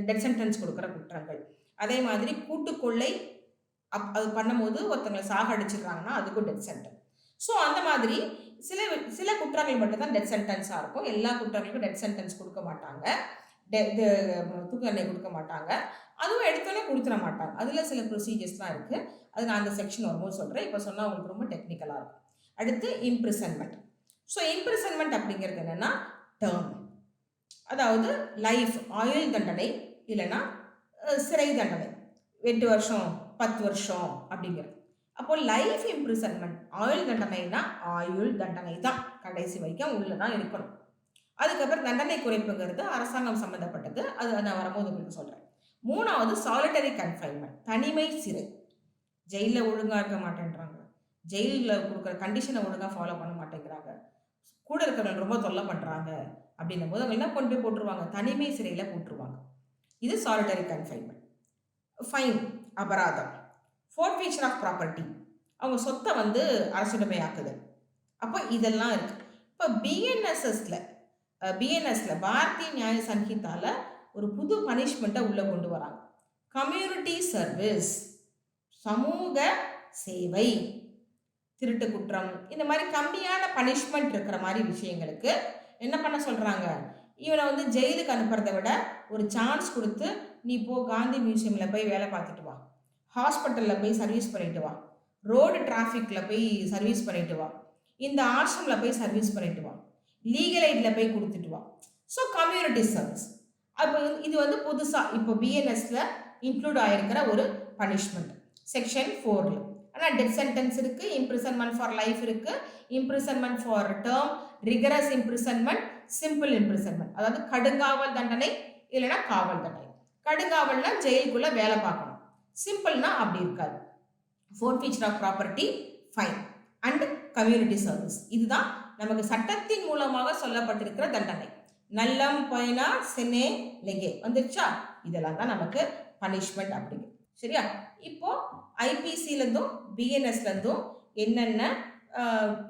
டெத் சென்டென்ஸ் கொடுக்குற குற்றங்கள். அதே மாதிரி கூட்டுக்கொள்ளை அது பண்ணும்போது ஒருத்தங்களை சாகடிச்சிடுறாங்கன்னா அதுக்கும் டெத் சென்டென்ஸ். ஸோ அந்த மாதிரி சில குற்றங்கள் மட்டும்தான் டெத் சென்டென்ஸாக இருக்கும். எல்லா குற்றங்களுக்கும் டெத் சென்டென்ஸ் கொடுக்க மாட்டாங்க, தூக்கு தண்டனை கொடுக்க மாட்டாங்க. அதுவும் எடுத்தோடனே கொடுத்துட மாட்டாங்க. அதில் சில ப்ரொசீஜர்ஸ்லாம் இருக்குது. அது நான் அந்த செக்ஷன் வரும்போது சொல்கிறேன். இப்போ சொன்னால் உங்களுக்கு ரொம்ப டெக்னிக்கலாக இருக்கும். அடுத்து இம்ப்ரிசன்மெண்ட். ஸோ இம்ப்ரிசன்மெண்ட் அப்படிங்கிறது என்னென்னா டேர்ம், அதாவது லைஃப் ஆயுள் தண்டனை இல்லைன்னா சிறை தண்டனை 8 வருஷம் 10 வருஷம் அப்படிங்கிறது. அப்போ லைஃப் இம்ப்ரிசன்மெண்ட், ஆயுள் தண்டனைனா ஆயுள் தண்டனை தான், கடைசி வரைக்கும் உள்ள தான் இருக்கணும். அதுக்கப்புறம் தண்டனை குறைப்புங்கிறது அரசாங்கம் சம்மந்தப்பட்டது, அது நான் வரும்போது உங்களுக்கு சொல்கிறேன். 3வது சாலிட்டரி கன்ஃபைன்மெண்ட், தனிமை சிறை. ஜெயிலில் ஒழுங்காக இருக்க மாட்டேன்றாங்க, ஜெயிலில் கொடுக்குற கண்டிஷனை ஒழுங்காக ஃபாலோ பண்ண மாட்டேங்கிறாங்க, கூட இருக்கிறவங்க ரொம்ப தொல்லை பண்ணுறாங்க அப்படின்னும் போது அவங்க என்ன கொண்டு போய் போட்டுருவாங்க, தனிமை சிறையில் போட்டுருவாங்க. இது சாலிட்டரி கன்ஃபைன்மெண்ட். ஃபைன், அபராதம். ஃபோர்ஃபீச்சர் ஆஃப் ப்ராப்பர்ட்டி, அவங்க சொத்தை வந்து அரசுடைமையாக்குது. அப்போ இதெல்லாம் இருக்கு. இப்போ பிஎன்எஸ்ல பாரதிய நியாய சங்கீதால ஒரு புது பனிஷ்மெண்ட்டை உள்ள கொண்டு வராங்க. கம்யூனிட்டி சர்வீஸ், சமூக சேவை. திருட்டு குற்றம் இந்த மாதிரி கம்மியான பனிஷ்மெண்ட் இருக்கிற மாதிரி விஷயங்களுக்கு என்ன பண்ண சொல்கிறாங்க, இவனை வந்து ஜெயிலுக்கு அனுப்புறதை விட ஒரு சான்ஸ் கொடுத்து நீ போ காந்தி மியூசியமில் போய் வேலை பார்த்துட்டு வா, ஹாஸ்பிட்டலில் போய் சர்வீஸ் பண்ணிட்டு வா, ரோடு டிராஃபிக்கில் போய் சர்வீஸ் பண்ணிட்டு வா, இந்த ஆசிரமில் போய் சர்வீஸ் பண்ணிட்டு வா, லீகல் எய்டில் போய் கொடுத்துட்டு வா. So community service. அப்போ இது வந்து புதுசாக இப்போ பிஎன்எஸ்ல இன்க்ளூட் ஆகிருக்கிற ஒரு பனிஷ்மெண்ட் செக்ஷன் 4. ஆனால் டெத் சென்டென்ஸ் இருக்குது, இம்ப்ரிசன்மெண்ட் ஃபார் லைஃப் இருக்குது, imprisonment for term, rigorous imprisonment, simple imprisonment. அதாவது கடுங்காவல் தண்டனை இல்லைன்னா காவல் தண்டனை. கடுங்காவல்னா ஜெயிலுக்குள்ளே வேலை பார்க்கணும், சிம்பிள்னா அப்படி இருக்காது. Forfeiture of property, fine and community service. இதுதான் நமக்கு சட்டத்தின் மூலமாக சொல்லப்பட்டிருக்கிற தண்டனை. நல்லம் பொய்னா செனே லெகே வந்துருச்சா, இதெல்லாம் தான் நமக்கு பனிஷ்மெண்ட் அப்படிங்க. சரியா? இப்போ ஐபிசிலேருந்தும் பிஎன்எஸ்லேருந்தும் என்னென்ன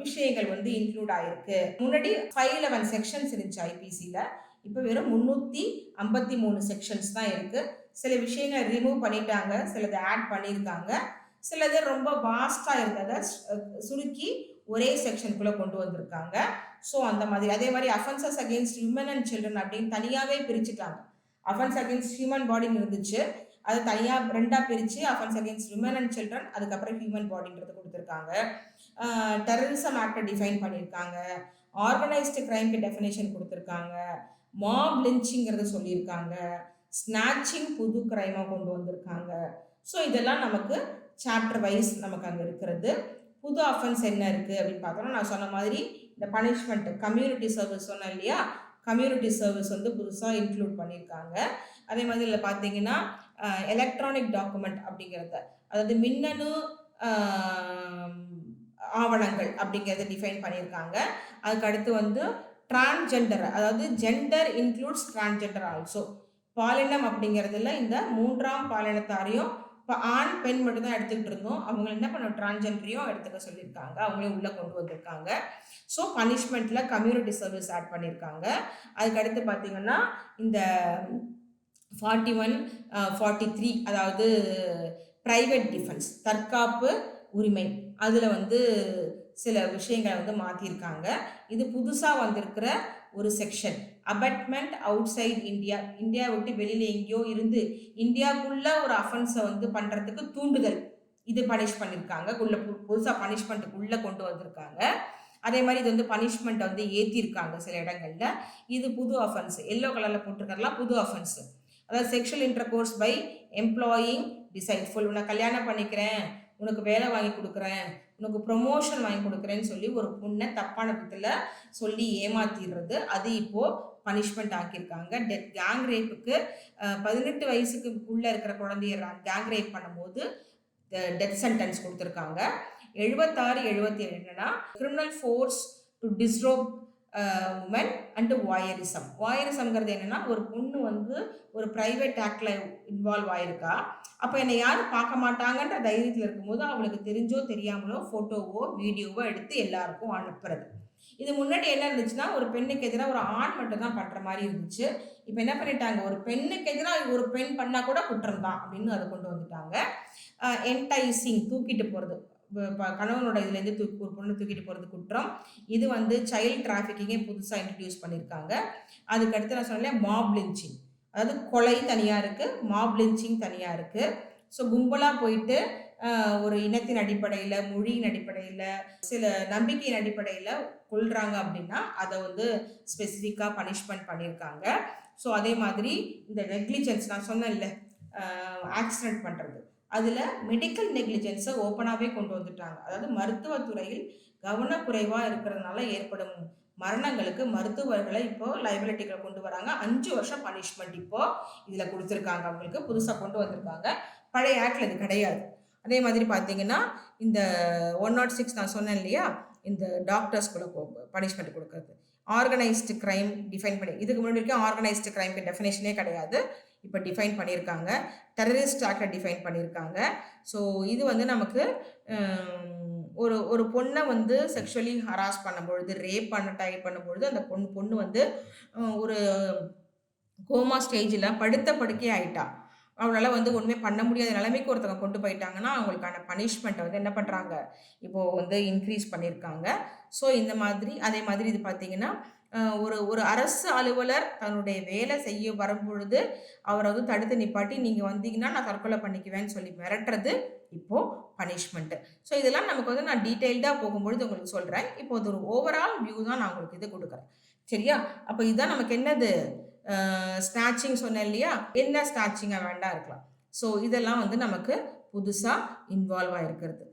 விஷயங்கள் வந்து இன்க்ளூட் ஆகிருக்கு. முன்னாடி 511 செக்ஷன்ஸ் இருந்துச்சு ஐபிசியில், இப்போ வெறும் 353 செக்ஷன்ஸ் தான் இருக்குது. சில விஷயங்களை ரிமூவ் பண்ணிட்டாங்க, சிலதை ஆட் பண்ணியிருக்காங்க, சிலது ரொம்ப வாஸ்டாக இருந்ததை சுருக்கி ஒரே செக்ஷனுக்குள்ளே கொண்டு வந்திருக்காங்க. ஸோ அந்த மாதிரி அதே மாதிரி offences against women and children அப்படின்னு தனியாகவே பிரிச்சுட்டாங்க. அஃபென்ஸ் அகெயின்ஸ்ட் ஹியூமன் பாடின்னு இருந்துச்சு, அது தனியாக 2ஆக பிரித்து offence against women and children, அதுக்கப்புறம் ஹியூமன் பாடின்றது கொடுத்துருக்காங்க. டெரரிசம் ஆக்டை டிஃபைன் பண்ணியிருக்காங்க, ஆர்கனைஸ்டு கிரைம்க்கு டெஃபினேஷன் கொடுத்துருக்காங்க, மாப் லிஞ்சிங்கிறத சொல்லியிருக்காங்க, ஸ்நாச்சிங் புது கிரைமாக கொண்டு வந்திருக்காங்க. ஸோ இதெல்லாம் நமக்கு சாப்டர் வைஸ் நமக்கு அங்கே இருக்கிறது. புது அஃபென்ஸ் என்ன இருக்குது அப்படின்னு பார்த்தோன்னா, நான் சொன்ன மாதிரி இந்த பனிஷ்மெண்ட் கம்யூனிட்டி சர்வீஸ் சொன்னேன் இல்லையா, கம்யூனிட்டி சர்வீஸ் வந்து புதுசாக இன்க்ளூட் பண்ணியிருக்காங்க. அதே மாதிரி இதில் பார்த்தீங்கன்னா எலக்ட்ரானிக் டாக்குமெண்ட் அப்படிங்கிறத, அதாவது மின்னணு ஆவணங்கள் அப்படிங்கிறத டிஃபைன் பண்ணியிருக்காங்க. அதுக்கு அடுத்து வந்து டிரான்ஜெண்டர், அதாவது ஜெண்டர் இன்க்ளூட்ஸ் டிரான்ஜெண்டர் ஆல்சோ. பாலினம் அப்படிங்கிறதுல இந்த 3ஆம் பாலினத்தாரையும் இப்போ ஆண் பெண் மட்டும் தான் எடுத்துக்கிட்டு இருந்தோம், அவங்க என்ன பண்ண டிரான்ஜெண்டரையும் எடுத்துக்க சொல்லியிருக்காங்க, அவங்களையும் உள்ளே கொண்டு வந்திருக்காங்க. ஸோ பனிஷ்மெண்ட்டில் கம்யூனிட்டி சர்வீஸ் ஆட் பண்ணியிருக்காங்க. அதுக்கடுத்து பார்த்திங்கன்னா இந்த 41, 43 அதாவது ப்ரைவேட் டிஃபென்ஸ் தற்காப்பு உரிமை, அதில் வந்து சில விஷயங்களை வந்து மாற்றிருக்காங்க. இது புதுசாக வந்திருக்கிற ஒரு section. Abetment outside India, India விட்டு வெளியில் எங்கேயோ இருந்து இந்தியாவுக்குள்ளே ஒரு அஃபென்ஸை வந்து பண்ணுறதுக்கு தூண்டுதல், இது பனிஷ் பண்ணியிருக்காங்க. புதுசாக பனிஷ்மெண்ட்டுக்குள்ளே கொண்டு வந்திருக்காங்க. அதே மாதிரி இது வந்து பனிஷ்மெண்ட்டை வந்து ஏற்றிருக்காங்க சில இடங்களில். இது புது அஃபென்ஸ், எல்லோ கலரில் போட்டிருக்கிறதுலாம் புது அஃபென்ஸு. அதாவது sexual intercourse by employing deceitful, உன்னை கல்யாணம் பண்ணிக்கிறேன், உனக்கு வேலை வாங்கி கொடுக்குறேன், உனக்கு ப்ரொமோஷன் வாங்கி கொடுக்குறேன்னு சொல்லி ஒரு பொண்ணை தப்பான விதத்தில் சொல்லி ஏமாத்திடுறது, அது இப்போது பனிஷ்மெண்ட் ஆக்கியிருக்காங்க. கேங் ரேப்புக்கு 18 வயசுக்கு உள்ளே இருக்கிற குழந்தைய கேங் ரேப் பண்ணும்போது டெத் சென்டென்ஸ் கொடுத்துருக்காங்க. 76, 77 என்னன்னா criminal force to disrobe woman and voyeurism. வாயரிசம்ங்கிறது என்னென்னா, ஒரு பொண்ணு வந்து ஒரு ப்ரைவேட் ஆக்டில் இன்வால்வ் ஆகிருக்கா, அப்போ என்னை யாரும் பார்க்க மாட்டாங்கன்ற தைரியத்தில் இருக்கும்போது அவளுக்கு தெரிஞ்சோ தெரியாமலோ ஃபோட்டோவோ வீடியோவோ எடுத்து எல்லாருக்கும் அனுப்புறது. இது முன்னாடி என்ன இருந்துச்சுன்னா, ஒரு பெண்ணுக்கு எதிராக ஒரு ஆண் மட்டும் தான் பண்ணுற மாதிரி இருந்துச்சு. இப்போ என்ன பண்ணிட்டாங்க, ஒரு பெண்ணுக்கு எதிராக ஒரு பெண் பண்ணால் கூட குற்றம் தான் அப்படின்னு அதை கொண்டு வந்துட்டாங்க. என்டைசிங், தூக்கிட்டு போகிறது, கணவனோட இதுலேருந்து ஒரு பொண்ணு தூக்கிட்டு போகிறது குற்றம். இது வந்து சைல்ட் டிராஃபிக்கிங்கே புதுசாக இன்ட்ரடியூஸ் பண்ணியிருக்காங்க. அதுக்கடுத்து நான் சொன்னேன் மாப் லிஞ்சிங், அதாவது கொலை தனியாக இருக்குது, மாப் லிஞ்சிங் தனியாக இருக்குது. ஸோ கும்பலாக போயிட்டு ஒரு இனத்தின் அடிப்படையில், மொழியின் அடிப்படையில், சில நம்பிக்கையின் அடிப்படையில் கொள்கிறாங்க அப்படின்னா அதை வந்து ஸ்பெசிஃபிக்காக பனிஷ்மெண்ட் பண்ணியிருக்காங்க. ஸோ அதே மாதிரி இந்த நெக்லிஜென்ஸ் நான் சொன்னேன்ல, ஆக்சிடென்ட் பண்ணுறது, அதில் மெடிக்கல் நெக்லிஜென்ஸை ஓப்பனாகவே கொண்டு வந்துட்டாங்க. அதாவது மருத்துவத்துறையில் கவனக்குறைவாக இருக்கிறதுனால ஏற்படும் மரணங்களுக்கு மருத்துவர்களை இப்போது லைபிலிட்டிகளை கொண்டு வராங்க. 5 வருஷம் பனிஷ்மெண்ட் இப்போது இதில் கொடுத்துருக்காங்க, அவங்களுக்கு புதுசாக கொண்டு வந்திருக்காங்க. பழைய ஆக்டில் இது கிடையாது. அதே மாதிரி பார்த்தீங்கன்னா இந்த 106 நான் சொன்னேன் இல்லையா, இந்த டாக்டர்ஸ்குள்ள பனிஷ்மெண்ட் கொடுக்குறது. ஆர்கனைஸ்டு கிரைம் டிஃபைன் பண்ணி, இதுக்கு முன்னாடி வரைக்கும் ஆர்கனைஸ்டு கிரைம்க்கு டெஃபினேஷனே கிடையாது, இப்போ டிஃபைன் பண்ணியிருக்காங்க. டெரரிஸ்ட் ஆக்டை டிஃபைன் பண்ணியிருக்காங்க. ஸோ இது வந்து நமக்கு ஒரு பொண்ணை வந்து செக்ஷுவலி ஹராஸ் பண்ணும்பொழுது, ரேப் பண்ணும்பொழுது அந்த பொண்ணு வந்து ஒரு கோமா ஸ்டேஜில் படுத்த படுக்கை ஆயிட்டா, அவங்களால வந்து ஒண்ணுமே பண்ண முடியாத நிலைமைக்கு ஒருத்தவங்க கொண்டு போயிட்டாங்கன்னா, அவங்களுக்கான பனிஷ்மெண்ட்ட வந்து என்ன பண்றாங்க, இப்போ வந்து இன்கிரீஸ் பண்ணியிருக்காங்க. ஸோ இந்த மாதிரி அதே மாதிரி இது பார்த்தீங்கன்னா, ஒரு ஒரு அரசு அலுவலர் தன்னுடைய வேலை செய்ய வரும்பொழுது, அவர வந்து தடுத்து நிப்பாட்டி, "நீங்க வந்தீங்கன்னா நான் தற்கொலை பண்ணிக்குவேன்னு" சொல்லி மிரட்டுறது, இப்போ பனிஷ்மென்ட். ஸோ இதெல்லாம் நமக்கு வந்து நான் டீட்டெயில்டா போகும்பொழுது உங்களுக்கு சொல்றேன். இப்போ இது ஒரு ஓவரால் வியூ தான் நான் உங்களுக்கு இது குடுக்குறேன். சரியா? அப்ப இதுதான் நமக்கு என்னது? ஸ்நாட்சிங் சொன்னேன் இல்லையா? என்ன ஸ்நாட்சிங்கா வேண்டா இருக்கலாம். ஸோ இதெல்லாம் வந்து நமக்கு புதுசா இன்வால்வ் ஆயிருக்கிறது.